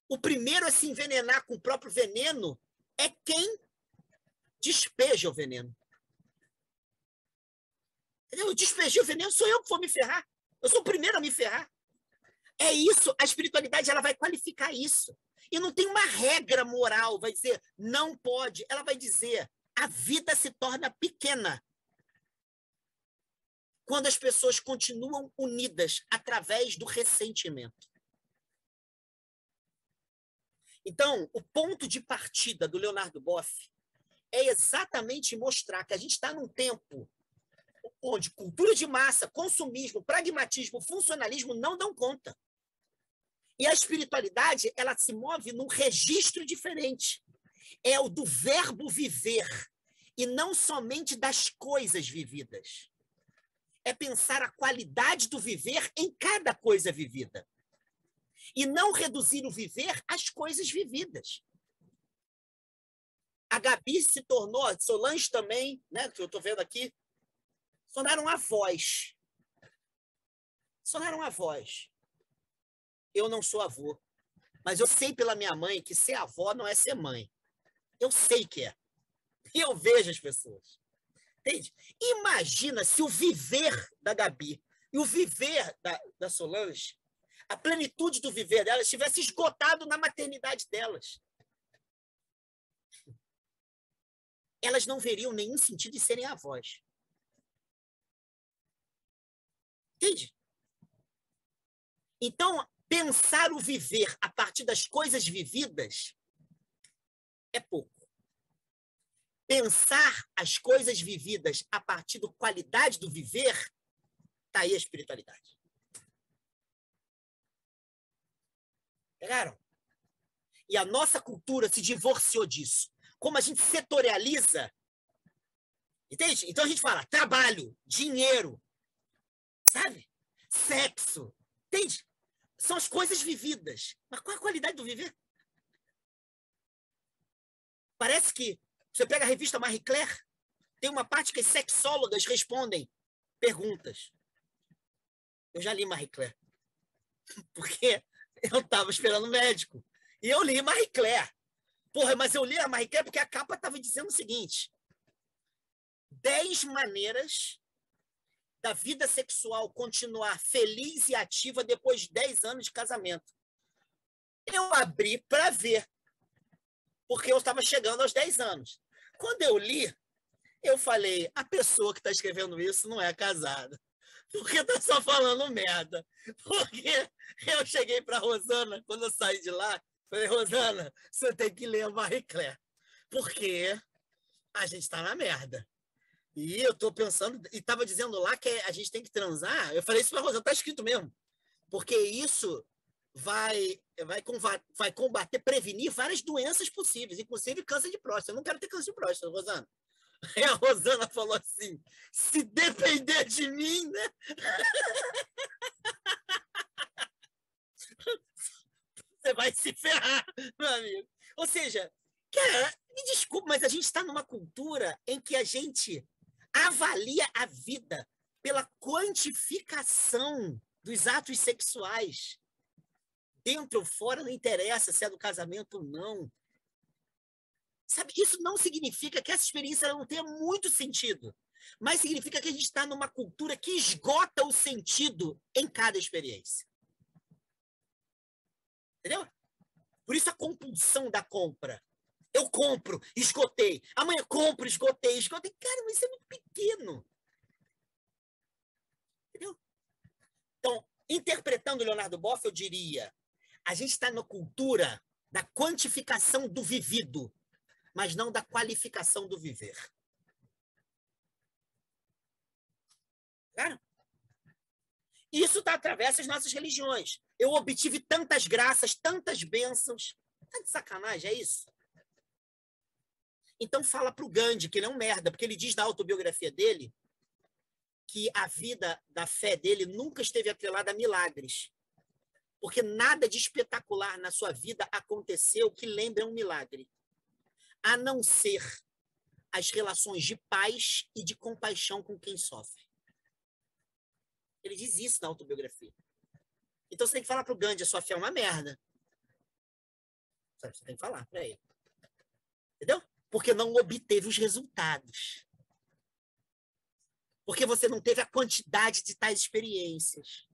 o primeiro a se envenenar com o próprio veneno é quem despeja o veneno. Eu despejei o veneno, sou eu que vou me ferrar. Eu sou o primeiro a me ferrar. É isso, a espiritualidade ela vai qualificar isso. E não tem uma regra moral, vai dizer, não pode. Ela vai dizer, a vida se torna pequena quando as pessoas continuam unidas através do ressentimento. Então, o ponto de partida do Leonardo Boff é exatamente mostrar que a gente está num tempo onde cultura de massa, consumismo, pragmatismo, funcionalismo não dão conta. E a espiritualidade, ela se move num registro diferente. É o do verbo viver, e não somente das coisas vividas. É pensar a qualidade do viver em cada coisa vivida. E não reduzir o viver às coisas vividas. A Gabi se tornou, a Solange também, né, que eu estou vendo aqui, sonaram avós. Sonaram avós. Eu não sou avô, mas eu sei pela minha mãe que ser avó não é ser mãe. Eu sei que é. E eu vejo as pessoas. Entende? Imagina se o viver da Gabi e o viver da Solange, a plenitude do viver delas estivesse esgotado na maternidade delas. Elas não veriam nenhum sentido em serem avós. Entende? Então, pensar o viver a partir das coisas vividas é pouco. Pensar as coisas vividas a partir da qualidade do viver, está aí a espiritualidade. Pegaram? E a nossa cultura se divorciou disso. Como a gente setorializa, entende? Então a gente fala trabalho, dinheiro, sabe? Sexo, entende? São as coisas vividas. Mas qual é a qualidade do viver? Parece que você pega a revista Marie Claire, tem uma parte que as sexólogas respondem perguntas. Eu já li Marie Claire, porque eu estava esperando o médico. E eu li Marie Claire. Porra, mas eu li a Marie Claire porque a capa estava dizendo o seguinte: 10 maneiras da vida sexual continuar feliz e ativa depois de 10 anos de casamento. Eu abri para ver, porque eu estava chegando aos 10 anos. Quando eu li, eu falei, a pessoa que está escrevendo isso não é casada, porque está só falando merda. Porque eu cheguei para a Rosana, quando eu saí de lá, falei, Rosana, você tem que ler a Marie Claire, porque a gente está na merda. E eu estou pensando, e estava dizendo lá que a gente tem que transar. Eu falei isso para a Rosana, está escrito mesmo, porque isso vai combater, prevenir várias doenças possíveis, inclusive câncer de próstata. Eu não quero ter câncer de próstata, Rosana. Aí a Rosana falou assim, se depender de mim, né? Você vai se ferrar, meu amigo. Ou seja, cara, me desculpa, mas a gente está numa cultura em que a gente avalia a vida pela quantificação dos atos sexuais. Dentro ou fora, não interessa se é do casamento ou não. Sabe, isso não significa que essa experiência não tenha muito sentido, mas significa que a gente está numa cultura que esgota o sentido em cada experiência. Entendeu? Por isso a compulsão da compra. Eu compro, esgotei. Amanhã compro, esgotei, esgotei. Cara, mas isso é muito pequeno. Entendeu? Então, interpretando Leonardo Boff, eu diria, a gente está na cultura da quantificação do vivido, mas não da qualificação do viver. Claro? Isso atravessa as nossas religiões. Eu obtive tantas graças, tantas bênçãos. Tá de sacanagem, é isso? Então fala para o Gandhi, que ele é um merda, porque ele diz na autobiografia dele que a vida da fé dele nunca esteve atrelada a milagres. Porque nada de espetacular na sua vida aconteceu que lembre um milagre. A não ser as relações de paz e de compaixão com quem sofre. Ele diz isso na autobiografia. Então você tem que falar para o Gandhi, a sua fé é uma merda. Você tem que falar para ele. Entendeu? Porque não obteve os resultados. Porque você não teve a quantidade de tais experiências.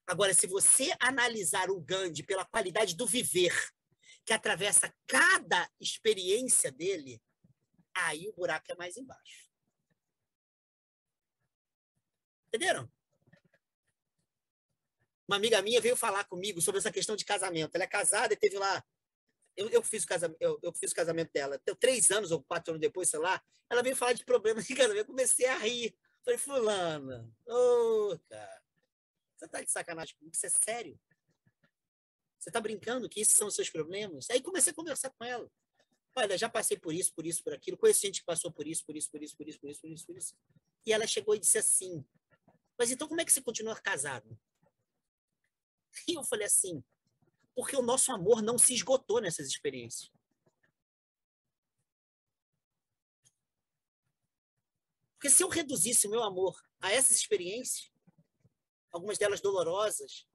Agora, se você analisar o Gandhi pela qualidade do viver, que atravessa cada experiência dele, aí o buraco é mais embaixo. Entenderam? Uma amiga minha veio falar comigo sobre essa questão de casamento. Ela é casada e teve lá... Eu fiz o casamento dela. 3 anos ou 4 anos depois, sei lá, ela veio falar de problemas de casamento. Eu comecei a rir. Falei, fulana, cara, você tá de sacanagem comigo? Isso é sério? Você tá brincando que esses são os seus problemas? Aí comecei a conversar com ela. Olha, já passei por isso, por aquilo. Conheço gente que passou por isso. E ela chegou e disse assim, mas então como é que você continua casado? E eu falei assim, porque o nosso amor não se esgotou nessas experiências. Porque se eu reduzisse o meu amor a essas experiências, algumas delas dolorosas,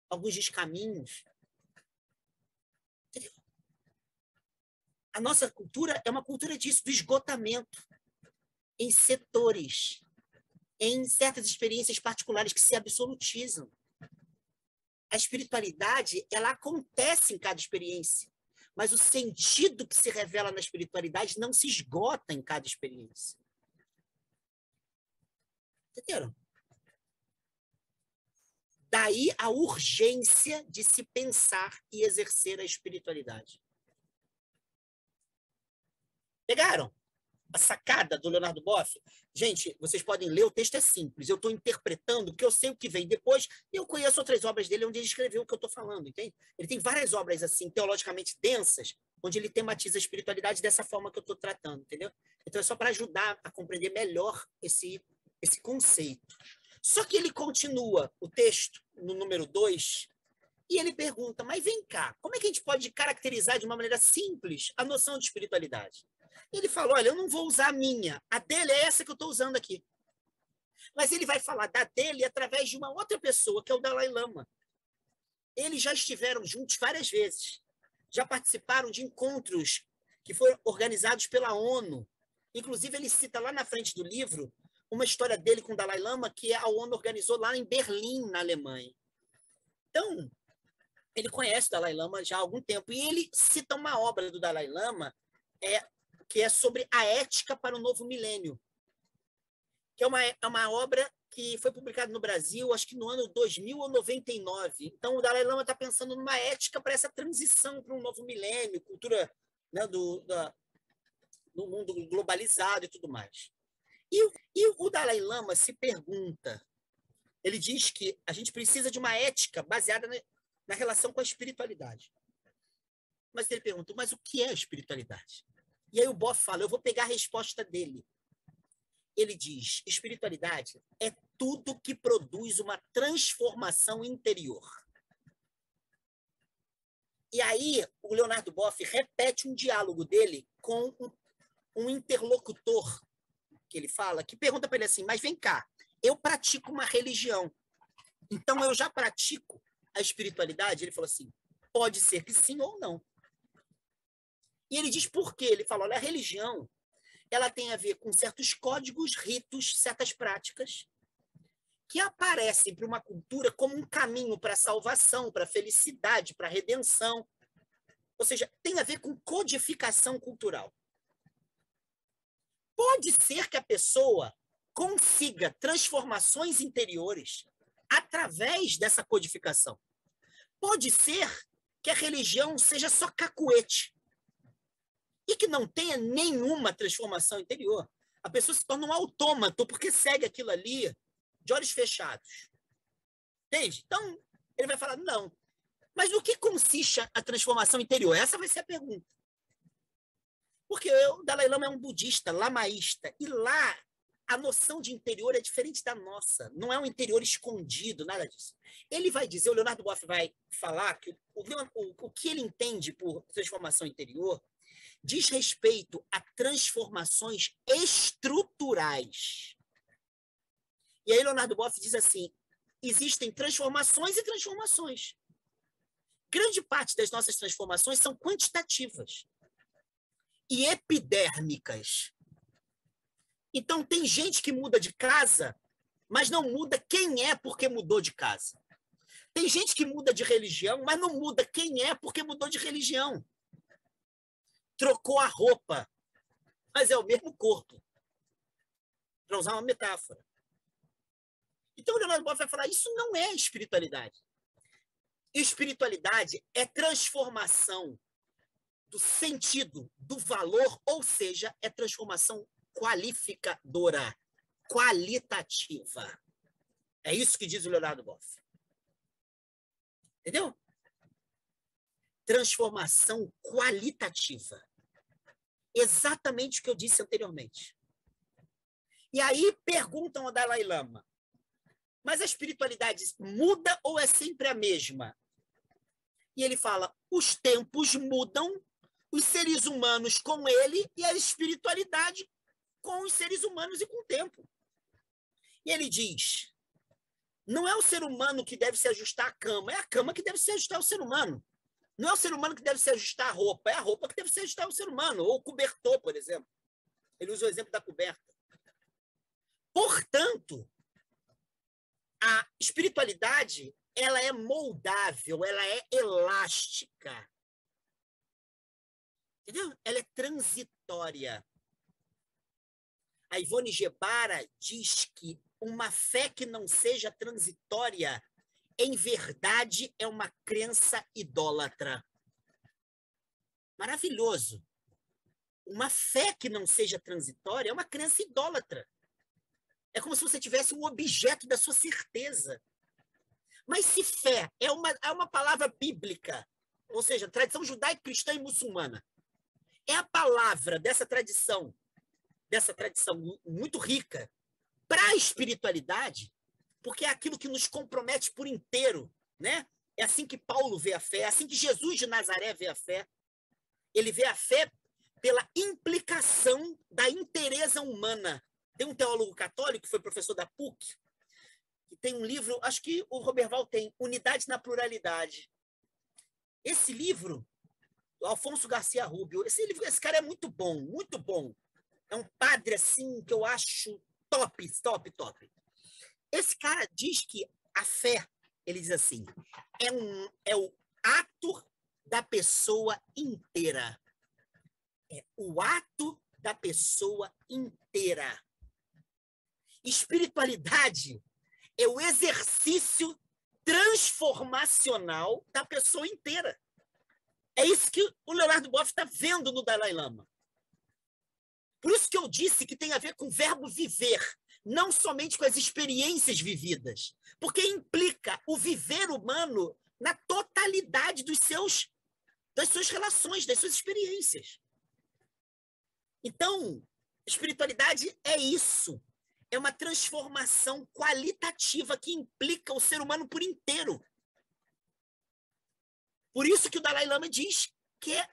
alguns descaminhos, entendeu? A nossa cultura é uma cultura disso, do esgotamento em setores, em certas experiências particulares que se absolutizam. A espiritualidade, ela acontece em cada experiência, mas o sentido que se revela na espiritualidade não se esgota em cada experiência. Entenderam? Daí a urgência de se pensar e exercer a espiritualidade. Pegaram a sacada do Leonardo Boff? Gente, vocês podem ler, o texto é simples. Eu estou interpretando, porque eu sei o que vem depois, e eu conheço outras obras dele onde ele escreveu o que eu estou falando, entende? Ele tem várias obras assim, teologicamente densas, onde ele tematiza a espiritualidade dessa forma que eu estou tratando, entendeu? Então é só para ajudar a compreender melhor esse conceito. Só que ele continua o texto, no número 2, e ele pergunta, mas vem cá, como é que a gente pode caracterizar de uma maneira simples a noção de espiritualidade? Ele fala, olha, eu não vou usar a minha, a dele é essa que eu estou usando aqui. Mas ele vai falar da dele através de uma outra pessoa, que é o Dalai Lama. Eles já estiveram juntos várias vezes, já participaram de encontros que foram organizados pela ONU. Inclusive, ele cita lá na frente do livro uma história dele com o Dalai Lama que a ONU organizou lá em Berlim, na Alemanha. Então, ele conhece o Dalai Lama já há algum tempo, e ele cita uma obra do Dalai Lama que é sobre a ética para o novo milênio, que é uma obra que foi publicada no Brasil, acho que no ano 2000 ou 99. Então, o Dalai Lama está pensando numa ética para essa transição para um novo milênio, cultura, né, do mundo globalizado e tudo mais. E o Dalai Lama se pergunta, ele diz que a gente precisa de uma ética baseada na relação com a espiritualidade. Mas ele pergunta, mas o que é a espiritualidade? E aí o Boff fala, eu vou pegar a resposta dele. Ele diz, espiritualidade é tudo que produz uma transformação interior. E aí o Leonardo Boff repete um diálogo dele com um interlocutor, que ele fala, que pergunta para ele assim, mas vem cá, eu pratico uma religião, então eu já pratico a espiritualidade? Ele falou assim, pode ser que sim ou não. E ele diz por quê? Ele fala, olha, a religião ela tem a ver com certos códigos, ritos, certas práticas que aparecem para uma cultura como um caminho para a salvação, para a felicidade, para a redenção. Ou seja, tem a ver com codificação cultural. Pode ser que a pessoa consiga transformações interiores através dessa codificação. Pode ser que a religião seja só cacuete e que não tenha nenhuma transformação interior. A pessoa se torna um autômato porque segue aquilo ali de olhos fechados. Entende? Então, ele vai falar, não. Mas no que consiste a transformação interior? Essa vai ser a pergunta. Porque o Dalai Lama é um budista, lamaísta, e lá a noção de interior é diferente da nossa. Não é um interior escondido, nada disso. Ele vai dizer, o Leonardo Boff vai falar que o que ele entende por transformação interior diz respeito a transformações estruturais. E aí Leonardo Boff diz assim, existem transformações e transformações. Grande parte das nossas transformações são quantitativas e epidérmicas. Então, tem gente que muda de casa, mas não muda quem é porque mudou de casa. Tem gente que muda de religião, mas não muda quem é porque mudou de religião. Trocou a roupa, mas é o mesmo corpo. Para usar uma metáfora. Então, o Leonardo Boff vai falar, isso não é espiritualidade. Espiritualidade é transformação do sentido, do valor, ou seja, é transformação qualificadora, qualitativa. É isso que diz o Leonardo Boff. Entendeu? Transformação qualitativa. Exatamente o que eu disse anteriormente. E aí perguntam ao Dalai Lama, mas a espiritualidade muda ou é sempre a mesma? E ele fala, os tempos mudam, os seres humanos com ele e a espiritualidade com os seres humanos e com o tempo. E ele diz, não é o ser humano que deve se ajustar à cama, é a cama que deve se ajustar ao ser humano. Não é o ser humano que deve se ajustar à roupa, é a roupa que deve se ajustar ao ser humano, ou o cobertor, por exemplo. Ele usa o exemplo da coberta. Portanto, a espiritualidade, ela é moldável, ela é elástica. Entendeu? Ela é transitória. A Ivone Gebara diz que uma fé que não seja transitória, em verdade, é uma crença idólatra. Maravilhoso. Uma fé que não seja transitória é uma crença idólatra. É como se você tivesse um objeto da sua certeza. Mas se fé é uma palavra bíblica, ou seja, tradição judaica, cristã e muçulmana, é a palavra dessa tradição muito rica, para a espiritualidade, porque é aquilo que nos compromete por inteiro, né? É assim que Paulo vê a fé, é assim que Jesus de Nazaré vê a fé. Ele vê a fé pela implicação da inteireza humana. Tem um teólogo católico que foi professor da PUC, que tem um livro, acho que o Roberval tem, Unidade na Pluralidade. Esse livro, do Alfonso Garcia Rubio, esse cara é muito bom, muito bom. É um padre, assim, que eu acho top, top, top. Esse cara diz que a fé, ele diz assim, é o ato da pessoa inteira. É o ato da pessoa inteira. Espiritualidade é o exercício transformacional da pessoa inteira. É isso que o Leonardo Boff está vendo no Dalai Lama. Por isso que eu disse que tem a ver com o verbo viver, não somente com as experiências vividas, porque implica o viver humano na totalidade das suas relações, das suas experiências. Então, espiritualidade é isso. É uma transformação qualitativa que implica o ser humano por inteiro. Por isso que o Dalai Lama diz que é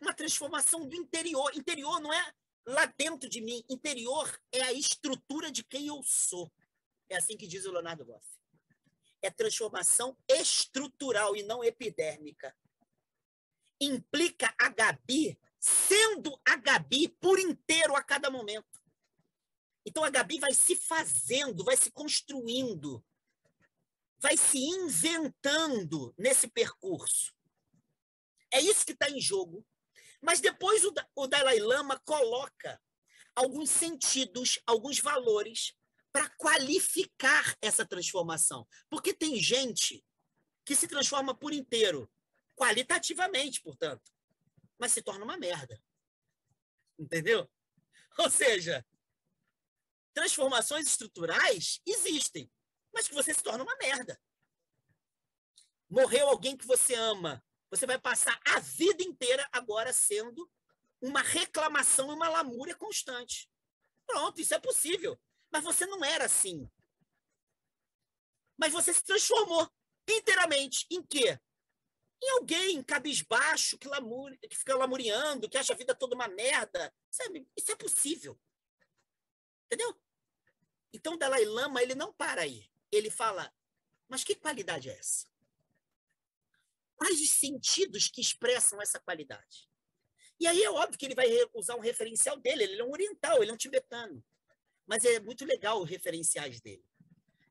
uma transformação do interior. Interior não é lá dentro de mim. Interior é a estrutura de quem eu sou. É assim que diz o Leonardo Boff. É transformação estrutural e não epidérmica. Implica a Gabi Gabi por inteiro a cada momento. Então, a Gabi vai se fazendo, vai se construindo, vai se inventando nesse percurso. É isso que está em jogo. Mas depois o Dalai Lama coloca alguns sentidos, alguns valores para qualificar essa transformação. Porque tem gente que se transforma por inteiro, qualitativamente, portanto, mas se torna uma merda. Entendeu? Ou seja, transformações estruturais existem, mas que você se torna uma merda. Morreu alguém que você ama, você vai passar a vida inteira agora sendo uma reclamação e uma lamúria constante. Pronto, isso é possível. Mas você não era assim. Mas você se transformou inteiramente. Em quê? Em alguém cabisbaixo, que fica lamuriando, que acha a vida toda uma merda. Sabe? Isso é possível. Entendeu? Então, o Dalai Lama, ele não para aí. Ele fala, mas que qualidade é essa? Quais os sentidos que expressam essa qualidade? E aí é óbvio que ele vai usar um referencial dele. Ele é um oriental, ele é um tibetano. Mas é muito legal os referenciais dele.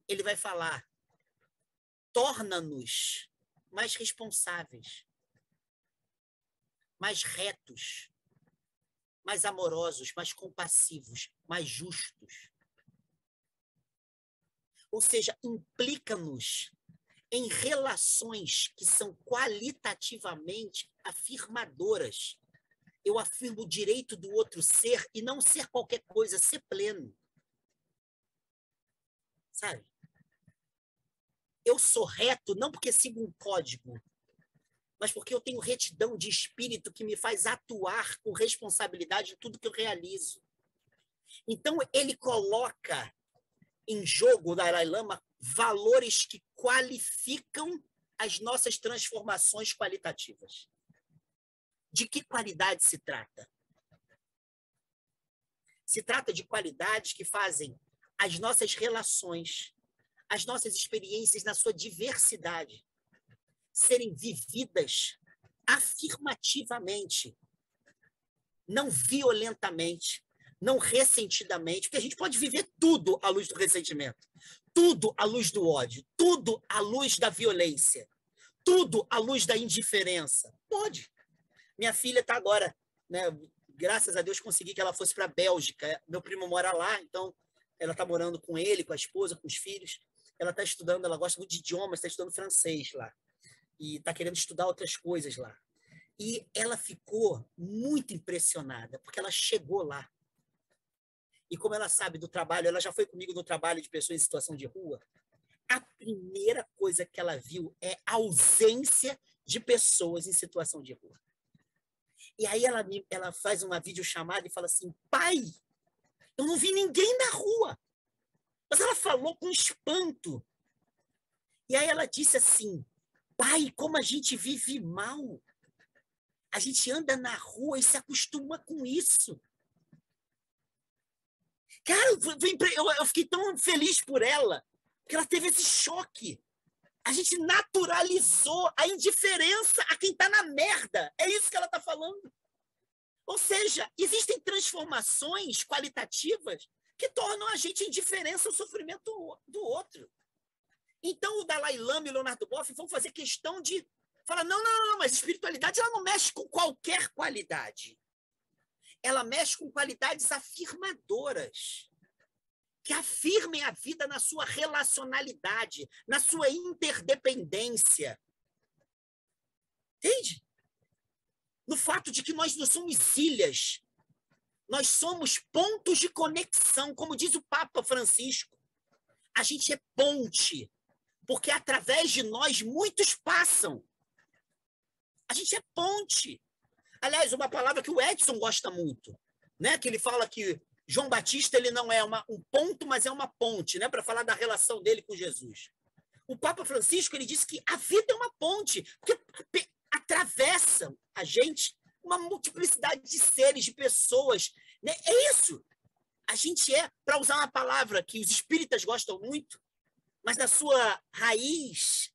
Ele vai falar, torna-nos mais responsáveis, mais retos, mais amorosos, mais compassivos, mais justos. Ou seja, implica-nos em relações que são qualitativamente afirmadoras. Eu afirmo o direito do outro ser e não ser qualquer coisa, ser pleno. Sabe? Eu sou reto não porque sigo um código, mas porque eu tenho retidão de espírito que me faz atuar com responsabilidade em tudo que eu realizo. Então, ele coloca em jogo, o Dalai Lama, valores que qualificam as nossas transformações qualitativas. De que qualidade se trata? Se trata de qualidades que fazem as nossas relações, as nossas experiências na sua diversidade serem vividas afirmativamente, não violentamente, não ressentidamente, porque a gente pode viver tudo à luz do ressentimento, tudo à luz do ódio, tudo à luz da violência, tudo à luz da indiferença. Pode. Minha filha está agora, né, graças a Deus consegui que ela fosse para a Bélgica. Meu primo mora lá, então ela está morando com ele, com a esposa, com os filhos. Ela está estudando, ela gosta muito de idiomas, está estudando francês lá. E está querendo estudar outras coisas lá. E ela ficou muito impressionada, porque ela chegou lá. E como ela sabe do trabalho, ela já foi comigo no trabalho de pessoas em situação de rua, a primeira coisa que ela viu é a ausência de pessoas em situação de rua. E aí ela faz uma videochamada e fala assim, pai, eu não vi ninguém na rua. Mas ela falou com espanto. E aí ela disse assim, pai, como a gente vive mal. A gente anda na rua e se acostuma com isso. Cara, eu fiquei tão feliz por ela, porque ela teve esse choque. A gente naturalizou a indiferença a quem está na merda. É isso que ela está falando. Ou seja, existem transformações qualitativas que tornam a gente indiferente ao sofrimento do outro. Então, o Dalai Lama e o Leonardo Boff vão fazer questão de falar, não, mas espiritualidade ela não mexe com qualquer qualidade. Ela mexe com qualidades afirmadoras, que afirmem a vida na sua relacionalidade, na sua interdependência. Entende? No fato de que nós não somos ilhas, nós somos pontos de conexão, como diz o Papa Francisco. A gente é ponte, porque através de nós muitos passam. A gente é ponte. Aliás, uma palavra que o Edson gosta muito, né? Que ele fala que João Batista ele não é um ponto, mas é uma ponte, né? Para falar da relação dele com Jesus. O Papa Francisco ele disse que a vida é uma ponte, porque atravessam a gente uma multiplicidade de seres, de pessoas. Né? É isso. A gente é, para usar uma palavra que os espíritas gostam muito, mas na sua raiz,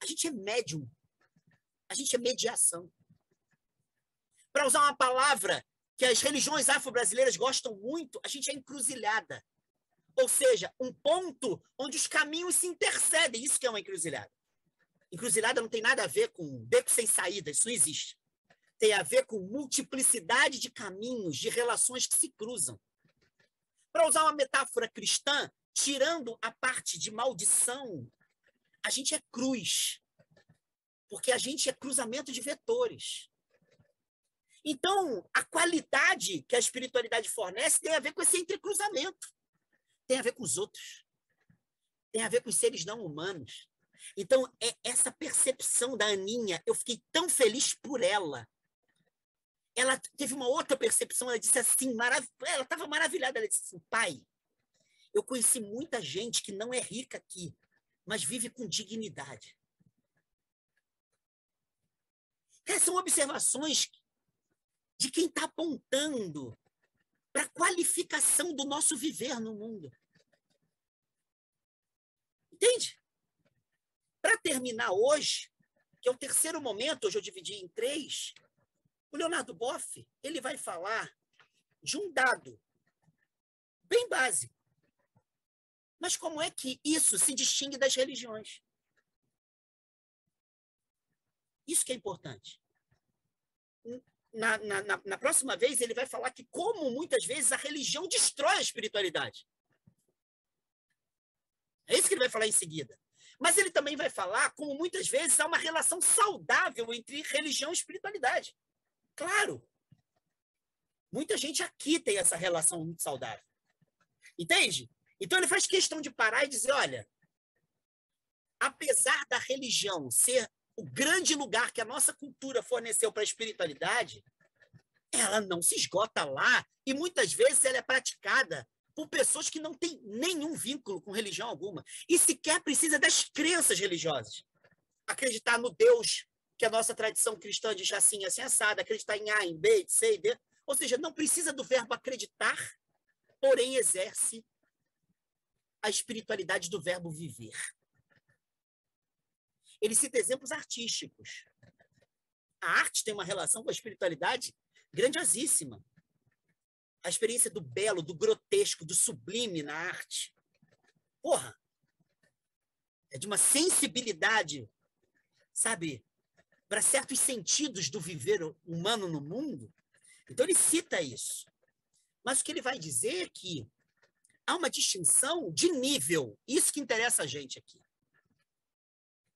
a gente é médium. A gente é mediação. Para usar uma palavra que as religiões afro-brasileiras gostam muito, a gente é encruzilhada. Ou seja, um ponto onde os caminhos se intercedem. Isso que é uma encruzilhada. Encruzilhada não tem nada a ver com beco sem saída, isso não existe. Tem a ver com multiplicidade de caminhos, de relações que se cruzam. Para usar uma metáfora cristã, tirando a parte de maldição, a gente é cruz, porque a gente é cruzamento de vetores. Então, a qualidade que a espiritualidade fornece tem a ver com esse entrecruzamento, tem a ver com os outros, tem a ver com os seres não humanos. Então, essa percepção da Aninha, eu fiquei tão feliz por ela. Ela teve uma outra percepção, ela disse assim, ela estava maravilhada, ela disse assim, pai, eu conheci muita gente que não é rica aqui, mas vive com dignidade. Essas são observações de quem está apontando para a qualificação do nosso viver no mundo. Entende? Para terminar hoje, que é o terceiro momento, hoje eu dividi em 3, o Leonardo Boff, ele vai falar de um dado bem básico. Mas como é que isso se distingue das religiões? Isso que é importante. Na próxima vez, ele vai falar que como muitas vezes a religião destrói a espiritualidade. É isso que ele vai falar em seguida. Mas ele também vai falar como muitas vezes há uma relação saudável entre religião e espiritualidade. Claro. Muita gente aqui tem essa relação muito saudável. Entende? Então ele faz questão de parar e dizer, olha, apesar da religião ser o grande lugar que a nossa cultura forneceu para a espiritualidade, ela não se esgota lá e muitas vezes ela é praticada por pessoas que não têm nenhum vínculo com religião alguma e sequer precisa das crenças religiosas. Acreditar no Deus que a nossa tradição cristã diz assim, assim, assada, acreditar em A, em B, em C, em D. Ou seja, não precisa do verbo acreditar, porém exerce a espiritualidade do verbo viver. Ele cita exemplos artísticos. A arte tem uma relação com a espiritualidade grandiosíssima. A experiência do belo, do grotesco, do sublime na arte. Porra! É de uma sensibilidade, sabe, para certos sentidos do viver humano no mundo. Então ele cita isso. Mas o que ele vai dizer é que há uma distinção de nível. Isso que interessa a gente aqui.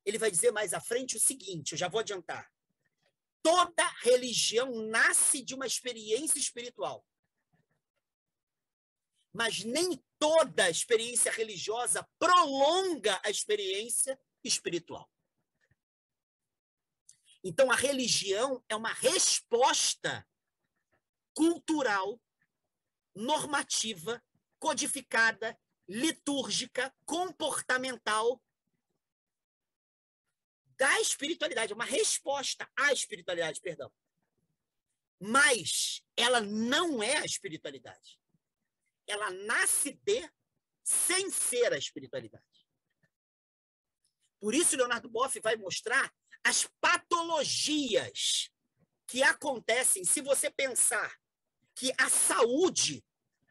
Ele vai dizer mais à frente o seguinte, eu já vou adiantar. Toda religião nasce de uma experiência espiritual. Mas nem toda experiência religiosa prolonga a experiência espiritual. Então, a religião é uma resposta cultural, normativa, codificada, litúrgica, comportamental da espiritualidade, uma resposta à espiritualidade, perdão. Mas ela não é a espiritualidade. Ela nasce sem ser a espiritualidade. Por isso, Leonardo Boff vai mostrar as patologias que acontecem se você pensar que a saúde,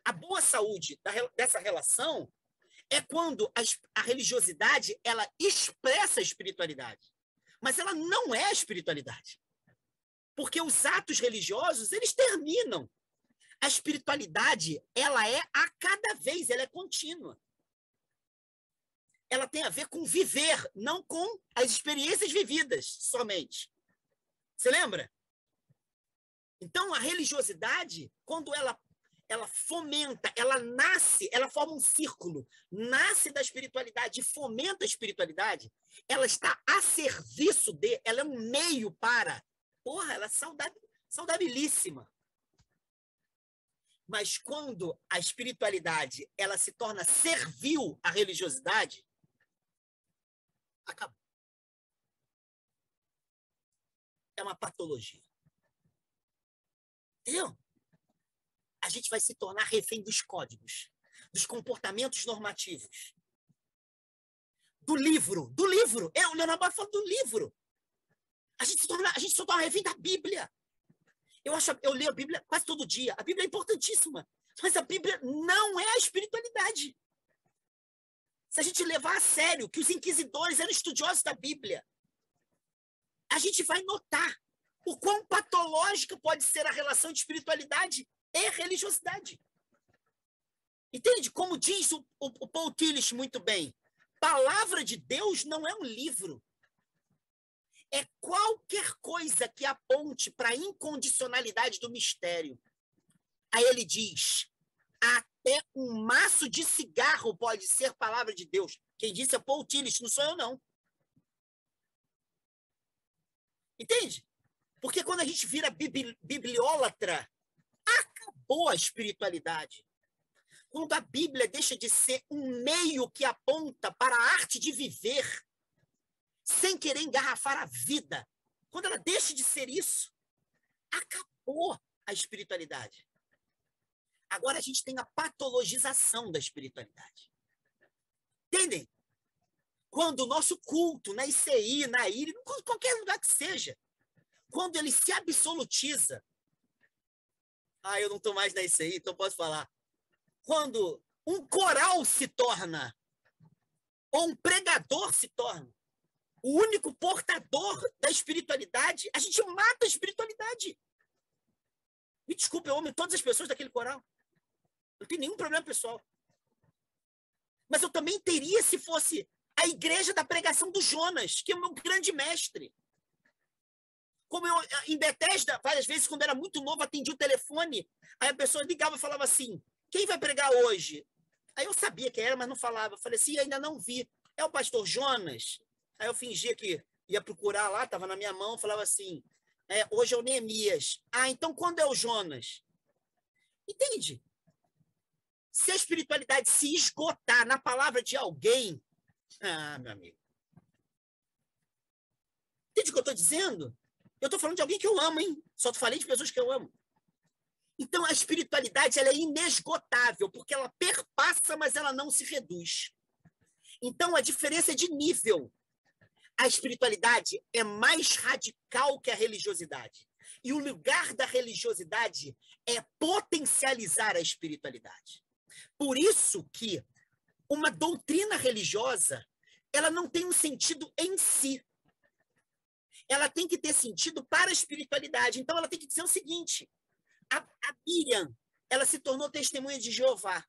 a boa saúde dessa relação é quando a religiosidade ela expressa a espiritualidade, mas ela não é a espiritualidade. Porque os atos religiosos, eles terminam. A espiritualidade, ela é a cada vez, ela é contínua. Ela tem a ver com viver, não com as experiências vividas somente. Você lembra? Então, a religiosidade, quando ela fomenta, ela nasce, ela forma um círculo, nasce da espiritualidade e fomenta a espiritualidade, ela está a serviço ela é um meio para, ela é saudabilíssima. Mas quando a espiritualidade ela se torna servil à religiosidade, acabou. É uma patologia. Entendeu? A gente vai se tornar refém dos códigos, dos comportamentos normativos, do livro. O Leonardo Boff fala do livro. A gente se torna refém da Bíblia. Eu leio a Bíblia quase todo dia. A Bíblia é importantíssima, mas a Bíblia não é a espiritualidade. Se a gente levar a sério que os inquisidores eram estudiosos da Bíblia, a gente vai notar o quão patológica pode ser a relação de espiritualidade e religiosidade. Entende? Como diz o Paul Tillich muito bem, palavra de Deus não é um livro. É qualquer coisa que aponte para a incondicionalidade do mistério. Aí ele diz, até um maço de cigarro pode ser palavra de Deus. Quem disse é Paul Tillich, não sou eu, não. Entende? Porque quando a gente vira bibliólatra, acabou a espiritualidade. Quando a Bíblia deixa de ser um meio que aponta para a arte de viver, sem querer engarrafar a vida, quando ela deixa de ser isso, acabou a espiritualidade. Agora a gente tem a patologização da espiritualidade. Entendem? Quando o nosso culto, na ICI, na IRI, em qualquer lugar que seja, quando ele se absolutiza, eu não estou mais na ICI, então posso falar. Quando um coral se torna, ou um pregador se torna, o único portador da espiritualidade, a gente mata a espiritualidade. Me desculpe, eu amo todas as pessoas daquele coral. Não tem nenhum problema pessoal. Mas eu também teria se fosse a igreja da pregação do Jonas, que é o meu grande mestre. Como eu, em Bethesda, várias vezes, quando era muito novo, atendi o telefone, aí a pessoa ligava e falava assim, quem vai pregar hoje? Aí eu sabia quem era, mas não falava. Eu falei assim, ainda não vi. É o pastor Jonas? Aí eu fingia que ia procurar lá, estava na minha mão, falava assim, hoje é o Neemias. Então quando é o Jonas? Entende? Se a espiritualidade se esgotar na palavra de alguém, meu amigo. Entende o que eu estou dizendo? Eu estou falando de alguém que eu amo, hein? Só falei de pessoas que eu amo. Então, a espiritualidade ela é inesgotável, porque ela perpassa, mas ela não se reduz. Então, a diferença é de nível. A espiritualidade é mais radical que a religiosidade. E o lugar da religiosidade é potencializar a espiritualidade. Por isso que uma doutrina religiosa, ela não tem um sentido em si. Ela tem que ter sentido para a espiritualidade. Então, ela tem que dizer o seguinte, a Miriam, ela se tornou testemunha de Jeová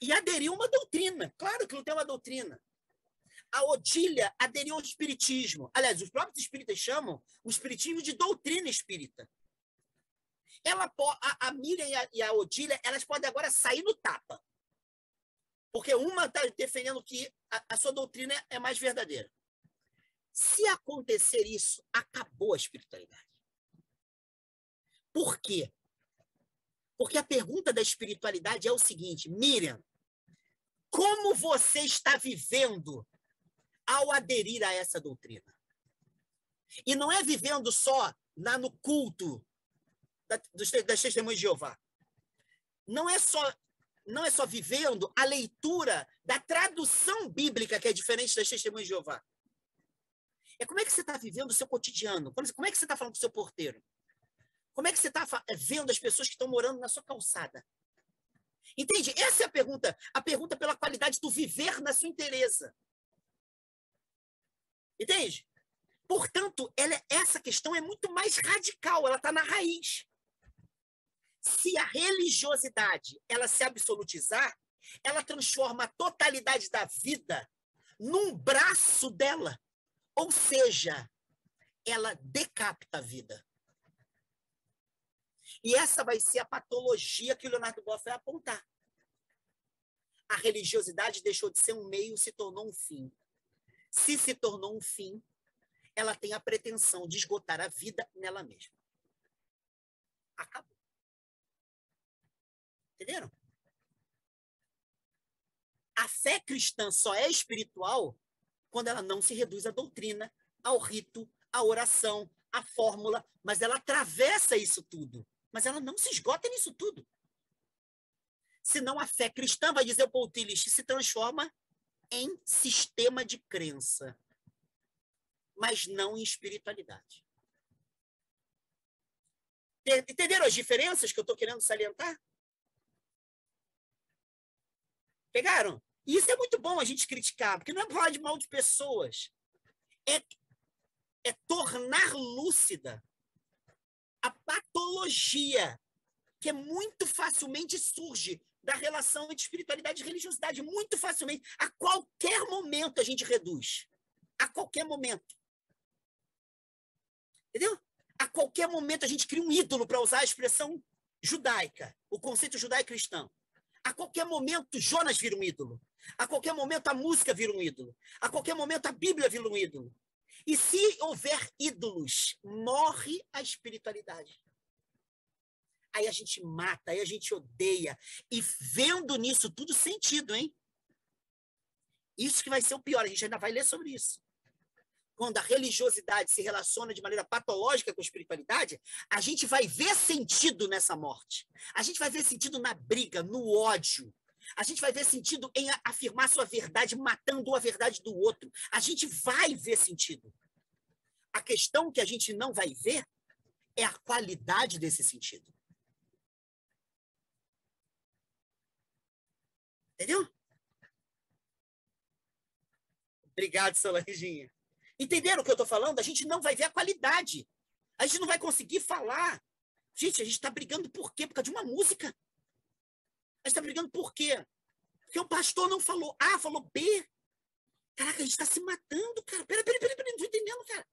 e aderiu a uma doutrina. Claro que não tem uma doutrina. A Odília aderiu ao espiritismo. Aliás, os próprios espíritas chamam o espiritismo de doutrina espírita. A Miriam e a Odília, elas podem agora sair no tapa. Porque uma está defendendo que a sua doutrina é mais verdadeira. Se acontecer isso, acabou a espiritualidade. Por quê? Porque a pergunta da espiritualidade é o seguinte, Miriam, como você está vivendo ao aderir a essa doutrina? E não é vivendo só no culto das testemunhas de Jeová. Não é só vivendo a leitura da tradução bíblica, que é diferente das testemunhas de Jeová. É como é que você está vivendo o seu cotidiano? Como é que você está falando com o seu porteiro? Como é que você está vendo as pessoas que estão morando na sua calçada? Entende? Essa é a pergunta pela qualidade do viver na sua inteireza. Entende? Portanto, essa questão é muito mais radical, ela está na raiz. Se a religiosidade ela se absolutizar, ela transforma a totalidade da vida num braço dela. Ou seja, ela decapita a vida. E essa vai ser a patologia que o Leonardo Boff vai apontar. A religiosidade deixou de ser um meio e se tornou um fim. Se tornou um fim, ela tem a pretensão de esgotar a vida nela mesma. Acabou. Entenderam? A fé cristã só é espiritual quando ela não se reduz à doutrina, ao rito, à oração, à fórmula, mas ela atravessa isso tudo. Mas ela não se esgota nisso tudo. Senão a fé cristã, vai dizer o Paul Tillich, se transforma em sistema de crença, mas não em espiritualidade. Entenderam as diferenças que eu estou querendo salientar? Pegaram? E isso é muito bom a gente criticar, porque não é falar de mal de pessoas. É tornar lúcida a patologia que muito facilmente surge da relação entre espiritualidade e religiosidade. Muito facilmente. A qualquer momento a gente reduz. A qualquer momento. Entendeu? A qualquer momento a gente cria um ídolo, para usar a expressão judaica, o conceito judaico-cristão. A qualquer momento Jonas vira um ídolo. A qualquer momento a música vira um ídolo. A qualquer momento a Bíblia vira um ídolo. E se houver ídolos, morre a espiritualidade. Aí a gente mata, aí a gente odeia. E vendo nisso tudo sentido, hein? Isso que vai ser o pior, a gente ainda vai ler sobre isso. Quando a religiosidade se relaciona de maneira patológica com a espiritualidade, a gente vai ver sentido nessa morte. A gente vai ver sentido na briga, no ódio. A gente vai ver sentido em afirmar sua verdade, matando a verdade do outro. A gente vai ver sentido. A questão que a gente não vai ver é a qualidade desse sentido. Entendeu? Obrigado, Solanginha. Entenderam o que eu estou falando? A gente não vai ver a qualidade. A gente não vai conseguir falar. Gente, a gente está brigando por quê? Por causa de uma música. A gente está brigando por quê? Porque o pastor não falou A, falou B. Caraca, a gente está se matando, cara. Peraí, não estou entendendo, cara.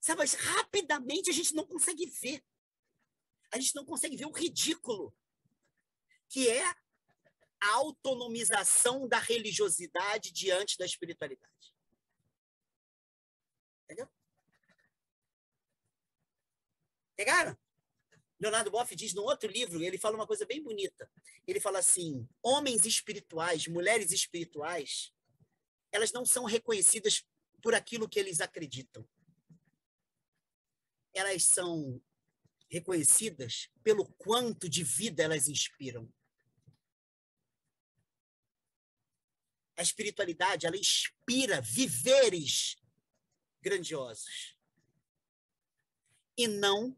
Sabe, mas rapidamente a gente não consegue ver. A gente não consegue ver o ridículo, que é a autonomização da religiosidade diante da espiritualidade. Entendeu? Pegaram? Leonardo Boff diz no outro livro, ele fala uma coisa bem bonita. Ele fala assim, homens espirituais, mulheres espirituais, elas não são reconhecidas por aquilo que eles acreditam. Elas são reconhecidas pelo quanto de vida elas inspiram. A espiritualidade, ela inspira viveres grandiosos. E não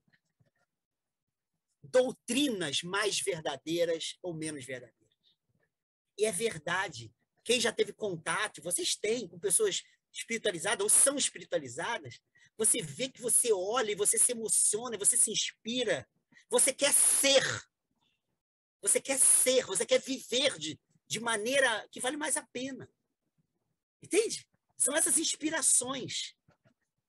doutrinas mais verdadeiras ou menos verdadeiras. E é verdade. Quem já teve contato, vocês têm com pessoas espiritualizadas ou são espiritualizadas, você vê que você olha e você se emociona, você se inspira. Você quer ser. Você quer ser, você quer viver de maneira que vale mais a pena. Entende? São essas inspirações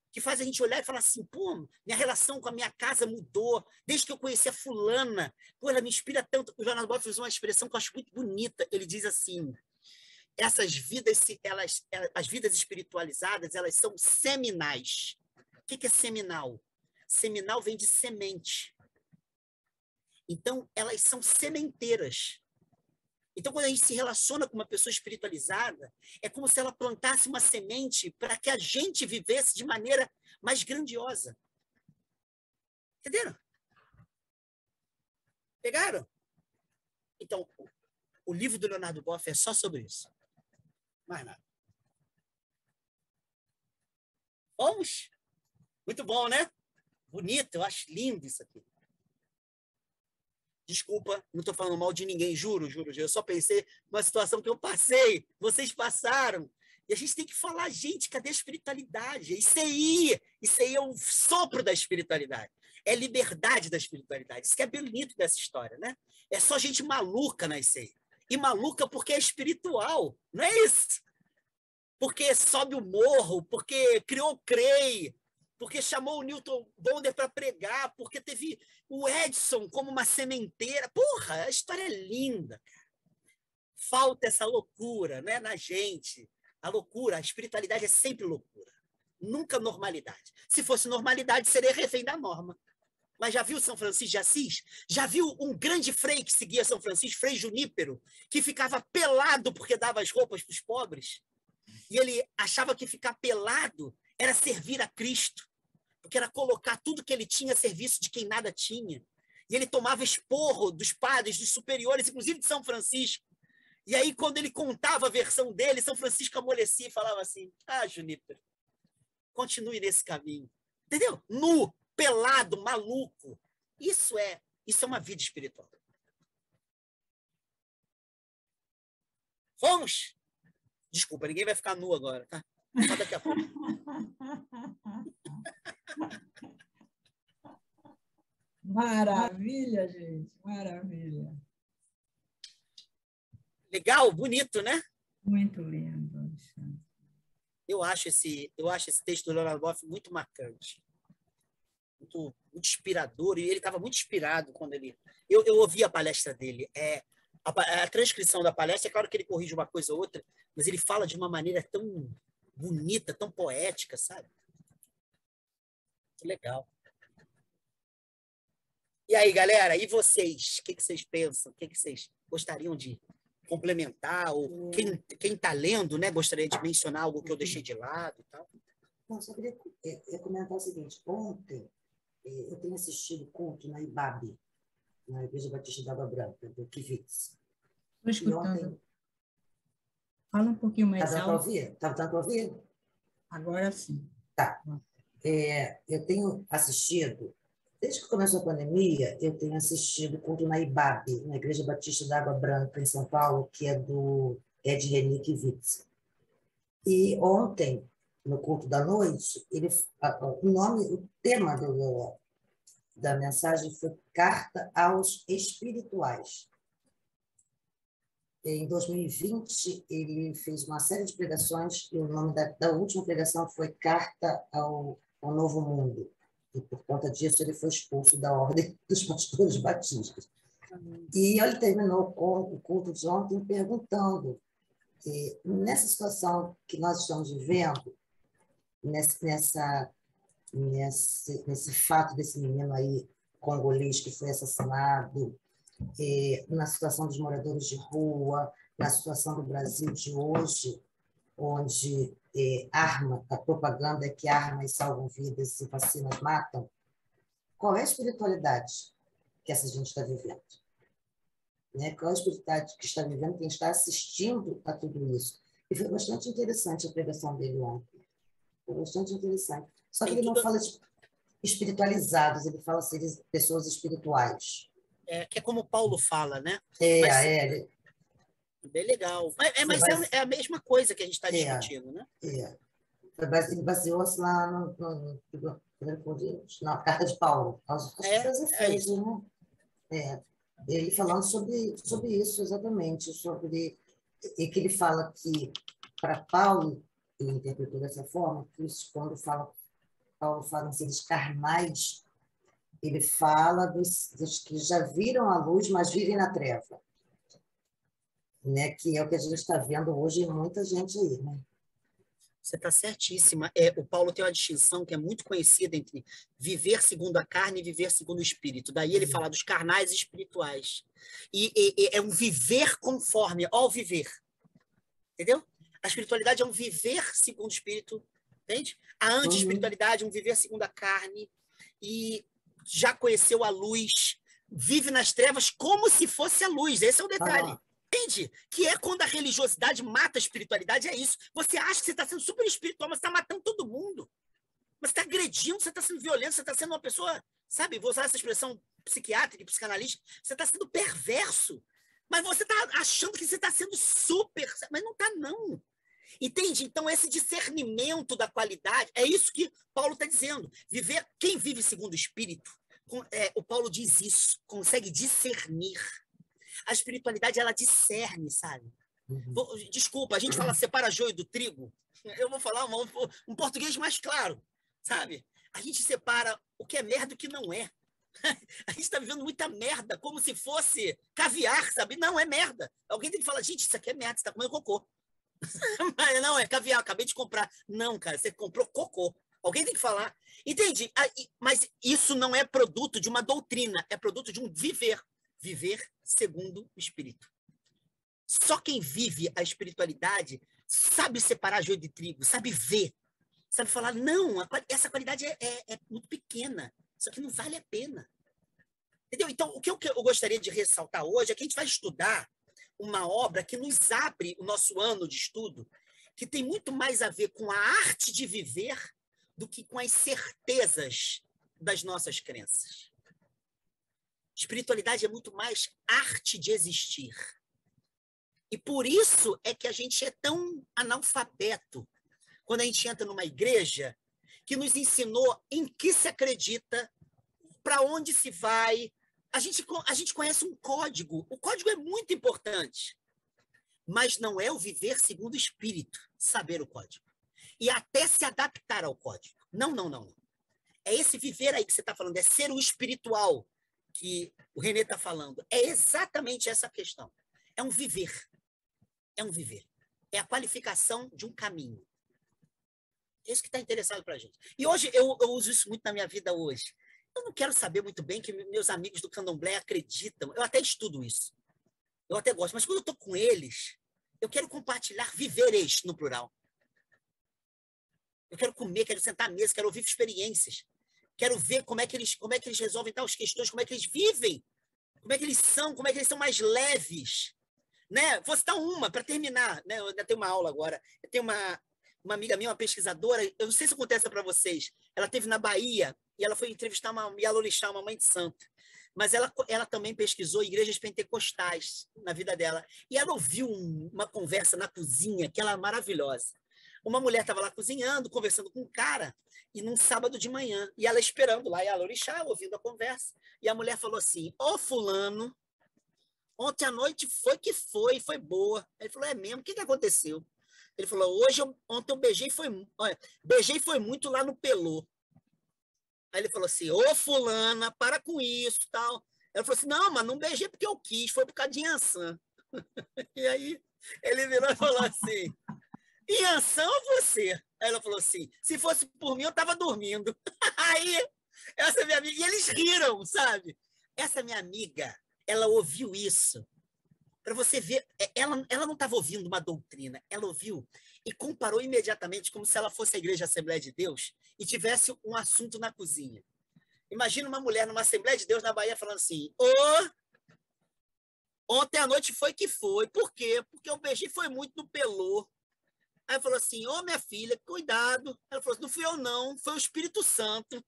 que faz a gente olhar e falar assim, pô, minha relação com a minha casa mudou, desde que eu conheci a fulana, pô, ela me inspira tanto. O Leonardo Boff usou uma expressão que eu acho muito bonita, ele diz assim, essas vidas, as vidas espiritualizadas, elas são seminais. O que é seminal? Seminal vem de semente. Então, elas são sementeiras. Então, quando a gente se relaciona com uma pessoa espiritualizada, é como se ela plantasse uma semente para que a gente vivesse de maneira mais grandiosa. Entenderam? Pegaram? Então, o livro do Leonardo Boff é só sobre isso. Mais nada. Vamos? Muito bom, né? Bonito, eu acho lindo isso aqui. Desculpa, não estou falando mal de ninguém, juro. Eu só pensei numa situação que eu passei, vocês passaram. E a gente tem que falar, gente, cadê a espiritualidade? Isso aí é o sopro da espiritualidade. É liberdade da espiritualidade. Isso que é bonito dessa história, né? É só gente maluca na ICEI. E maluca porque é espiritual, não é isso? Porque sobe o morro, porque criou o CREI, porque chamou o Newton Bonder para pregar, porque teve o Edson como uma sementeira. Porra, a história é linda. Falta essa loucura, né, na gente. A loucura, a espiritualidade é sempre loucura. Nunca normalidade. Se fosse normalidade, seria refém da norma. Mas já viu São Francisco de Assis? Já viu um grande frei que seguia São Francisco, Frei Junípero, que ficava pelado porque dava as roupas para os pobres? E ele achava que ficar pelado era servir a Cristo, porque era colocar tudo que ele tinha a serviço de quem nada tinha. E ele tomava esporro dos padres, dos superiores, inclusive de São Francisco. E aí, quando ele contava a versão dele, São Francisco amolecia e falava assim, Junípero, continue nesse caminho. Entendeu? Nu. pelado, maluco. Isso é uma vida espiritual. Vamos? Desculpa, ninguém vai ficar nu agora, tá? Só daqui a pouco. Maravilha, gente. Maravilha. Legal, bonito, né? Muito lindo, Alexandre. Eu acho esse texto do Leonardo Boff muito marcante. Muito inspirador. E ele estava muito inspirado quando ele... Eu ouvi a palestra dele. A transcrição da palestra, é claro que ele corrige uma coisa ou outra, mas ele fala de uma maneira tão bonita, tão poética, sabe? Que legal. E aí, galera, e vocês? O que vocês pensam? O que vocês gostariam de complementar? Ou quem está lendo, né, gostaria de mencionar algo que eu deixei de lado e tal? Não, só queria comentar o seguinte. Ontem, eu tenho assistido culto na IBAB, na Igreja Batista da Água Branca, do Kivitz. Estou escutando. Fala um pouquinho mais Tá dando para alto. ouvir? Tá dando para ouvir? Agora sim. Tá. Eu tenho assistido, desde que começou a pandemia, eu tenho assistido culto na IBAB, na Igreja Batista da Água Branca, em São Paulo, que é do Ed Reni Kivitz. E ontem, no culto da noite, o tema da mensagem foi Carta aos Espirituais. Em 2020, ele fez uma série de pregações, e o nome da última pregação foi Carta ao Novo Mundo. E, por conta disso, ele foi expulso da Ordem dos Pastores Batistas. E ele terminou o culto de ontem perguntando, nessa situação que nós estamos vivendo, nesse fato desse menino aí, congolês, que foi assassinado, na situação dos moradores de rua, na situação do Brasil de hoje, onde a propaganda é que armas salvam vidas e vacinas matam, qual é a espiritualidade que essa gente está vivendo? Né? Qual é a espiritualidade que está vivendo quem está assistindo a tudo isso? E foi bastante interessante a pregação dele ontem. Foi bastante interessante. Só que ele não fala de espiritualizados, ele fala assim, de pessoas espirituais. Que é como Paulo fala, né? Bem legal. Mas é a mesma coisa que a gente está discutindo, né? Ele baseou-se lá na carta de Paulo, aos Efésios, né? Ele falando sobre isso, exatamente, e que ele fala que, para Paulo, ele interpretou dessa forma, que quando Paulo fala em seres carnais, ele fala dos que já viram a luz, mas vivem na treva. Né? Que é o que a gente está vendo hoje em muita gente aí. Né? Você está certíssima. O Paulo tem uma distinção que é muito conhecida entre viver segundo a carne e viver segundo o espírito. Daí ele fala dos carnais e espirituais. E é um viver conforme ao viver. Entendeu? A espiritualidade é um viver segundo o espírito. Entende? A anti-espiritualidade é um viver segundo a carne. E já conheceu a luz, vive nas trevas como se fosse a luz. Esse é o detalhe. Entende? Que é quando a religiosidade mata a espiritualidade, é isso. Você acha que você está sendo super espiritual, mas você está matando todo mundo. Você está agredindo, você está sendo violento, você está sendo uma pessoa, sabe, vou usar essa expressão psiquiátrica e psicanalista, você está sendo perverso. Mas você está achando que você está sendo super, mas não está, não. Entende? Então, esse discernimento da qualidade, é isso que Paulo está dizendo. Quem vive segundo o Espírito, o Paulo diz isso, consegue discernir. A espiritualidade, ela discerne, sabe? Desculpa, a gente fala separa joio do trigo. Eu vou falar um português mais claro, sabe? A gente separa o que é merda e o que não é. A gente está vivendo muita merda, como se fosse caviar, sabe? Não, é merda. Alguém tem que falar, gente, isso aqui é merda, você está comendo cocô. Mas não, é caviar, acabei de comprar. Não, cara, você comprou cocô. Alguém tem que falar. Entende? Mas isso não é produto de uma doutrina, é produto de um viver. Viver segundo o Espírito. Só quem vive a espiritualidade sabe separar joio de trigo, sabe ver, sabe falar, não, essa qualidade é muito pequena, isso aqui não vale a pena. Entendeu? Então, o que eu gostaria de ressaltar hoje é que a gente vai estudar uma obra que nos abre o nosso ano de estudo, que tem muito mais a ver com a arte de viver do que com as certezas das nossas crenças. Espiritualidade é muito mais arte de existir. E por isso é que a gente é tão analfabeto quando a gente entra numa igreja que nos ensinou em que se acredita, para onde se vai. A gente conhece um código. O código é muito importante, mas não é o viver segundo o espírito, saber o código. E até se adaptar ao código. Não, não, não. É esse viver aí que você está falando, é ser o espiritual que o René está falando. É exatamente essa questão. É um viver. É um viver. É a qualificação de um caminho. Esse que está interessado para a gente. E hoje, eu uso isso muito na minha vida hoje. Eu não quero saber muito bem que meus amigos do candomblé acreditam. Eu até estudo isso. Eu até gosto. Mas quando eu estou com eles, eu quero compartilhar viveres no plural. Eu quero comer, quero sentar à mesa, quero ouvir experiências. Quero ver como é que eles resolvem tais questões, como é que eles vivem, como é que eles são mais leves. Né? Vou citar uma para terminar. Né? Eu ainda tenho uma aula agora. Eu tenho uma amiga minha, uma pesquisadora, eu não sei se acontece para vocês, ela esteve na Bahia e ela foi entrevistar uma Yalorixá, uma mãe de santo, mas ela também pesquisou igrejas pentecostais na vida dela, e ela ouviu uma conversa na cozinha, que ela é maravilhosa. Uma mulher estava lá cozinhando, conversando com um cara, e num sábado de manhã, e ela esperando lá, Yalorixá, ouvindo a conversa, e a mulher falou assim, ô fulano, ontem à noite foi boa. Ele falou, é mesmo? O que aconteceu? Ele falou, ontem eu beijei foi muito lá no Pelô. Aí ele falou assim, ô fulana, para com isso, tal. Ela falou assim, não, mas não beijei porque eu quis, foi por causa de Yansan. E aí ele virou e falou assim, Yansan ou você? Aí ela falou assim, se fosse por mim, eu estava dormindo. Aí, essa minha amiga, e eles riram, sabe? Essa minha amiga, ela ouviu isso. Para você ver, ela não estava ouvindo uma doutrina, ela ouviu e comparou imediatamente como se ela fosse a Igreja Assembleia de Deus e tivesse um assunto na cozinha. Imagina uma mulher numa Assembleia de Deus na Bahia falando assim, ontem à noite foi que foi. Por quê? Porque eu beijei foi muito no Pelô. Aí falou assim, minha filha, cuidado. Ela falou assim, não fui eu não, foi o Espírito Santo.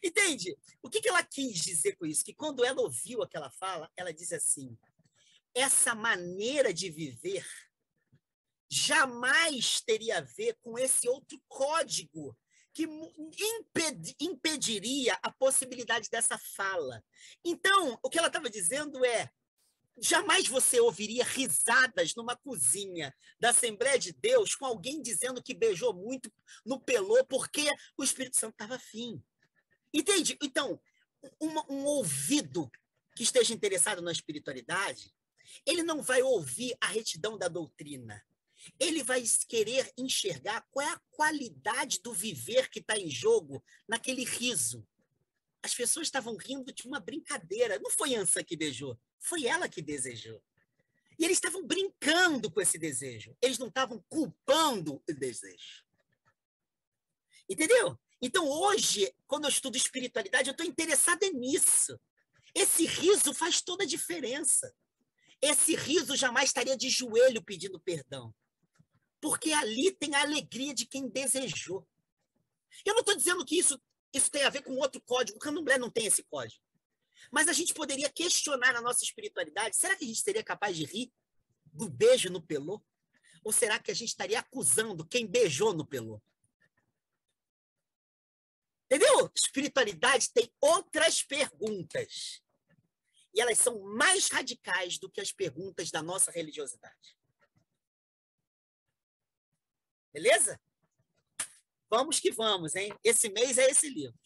Entende? O que ela quis dizer com isso? Que quando ela ouviu aquela fala, ela diz assim, essa maneira de viver jamais teria a ver com esse outro código que impediria a possibilidade dessa fala. Então, o que ela estava dizendo é, jamais você ouviria risadas numa cozinha da Assembleia de Deus com alguém dizendo que beijou muito no Pelô porque o Espírito Santo estava afim. Entende? Então, um ouvido que esteja interessado na espiritualidade, ele não vai ouvir a retidão da doutrina. Ele vai querer enxergar qual é a qualidade do viver que está em jogo naquele riso. As pessoas estavam rindo de uma brincadeira. Não foi Yansan que beijou, foi ela que desejou. E eles estavam brincando com esse desejo. Eles não estavam culpando o desejo. Entendeu? Então, hoje, quando eu estudo espiritualidade, eu estou interessada nisso. Esse riso faz toda a diferença. Esse riso jamais estaria de joelho pedindo perdão. Porque ali tem a alegria de quem desejou. Eu não estou dizendo que isso tem a ver com outro código. O candomblé não tem esse código. Mas a gente poderia questionar a nossa espiritualidade. Será que a gente seria capaz de rir do beijo no Pelô? Ou será que a gente estaria acusando quem beijou no Pelô? Entendeu? Espiritualidade tem outras perguntas. E elas são mais radicais do que as perguntas da nossa religiosidade. Beleza? Vamos que vamos, hein? Esse mês é esse livro.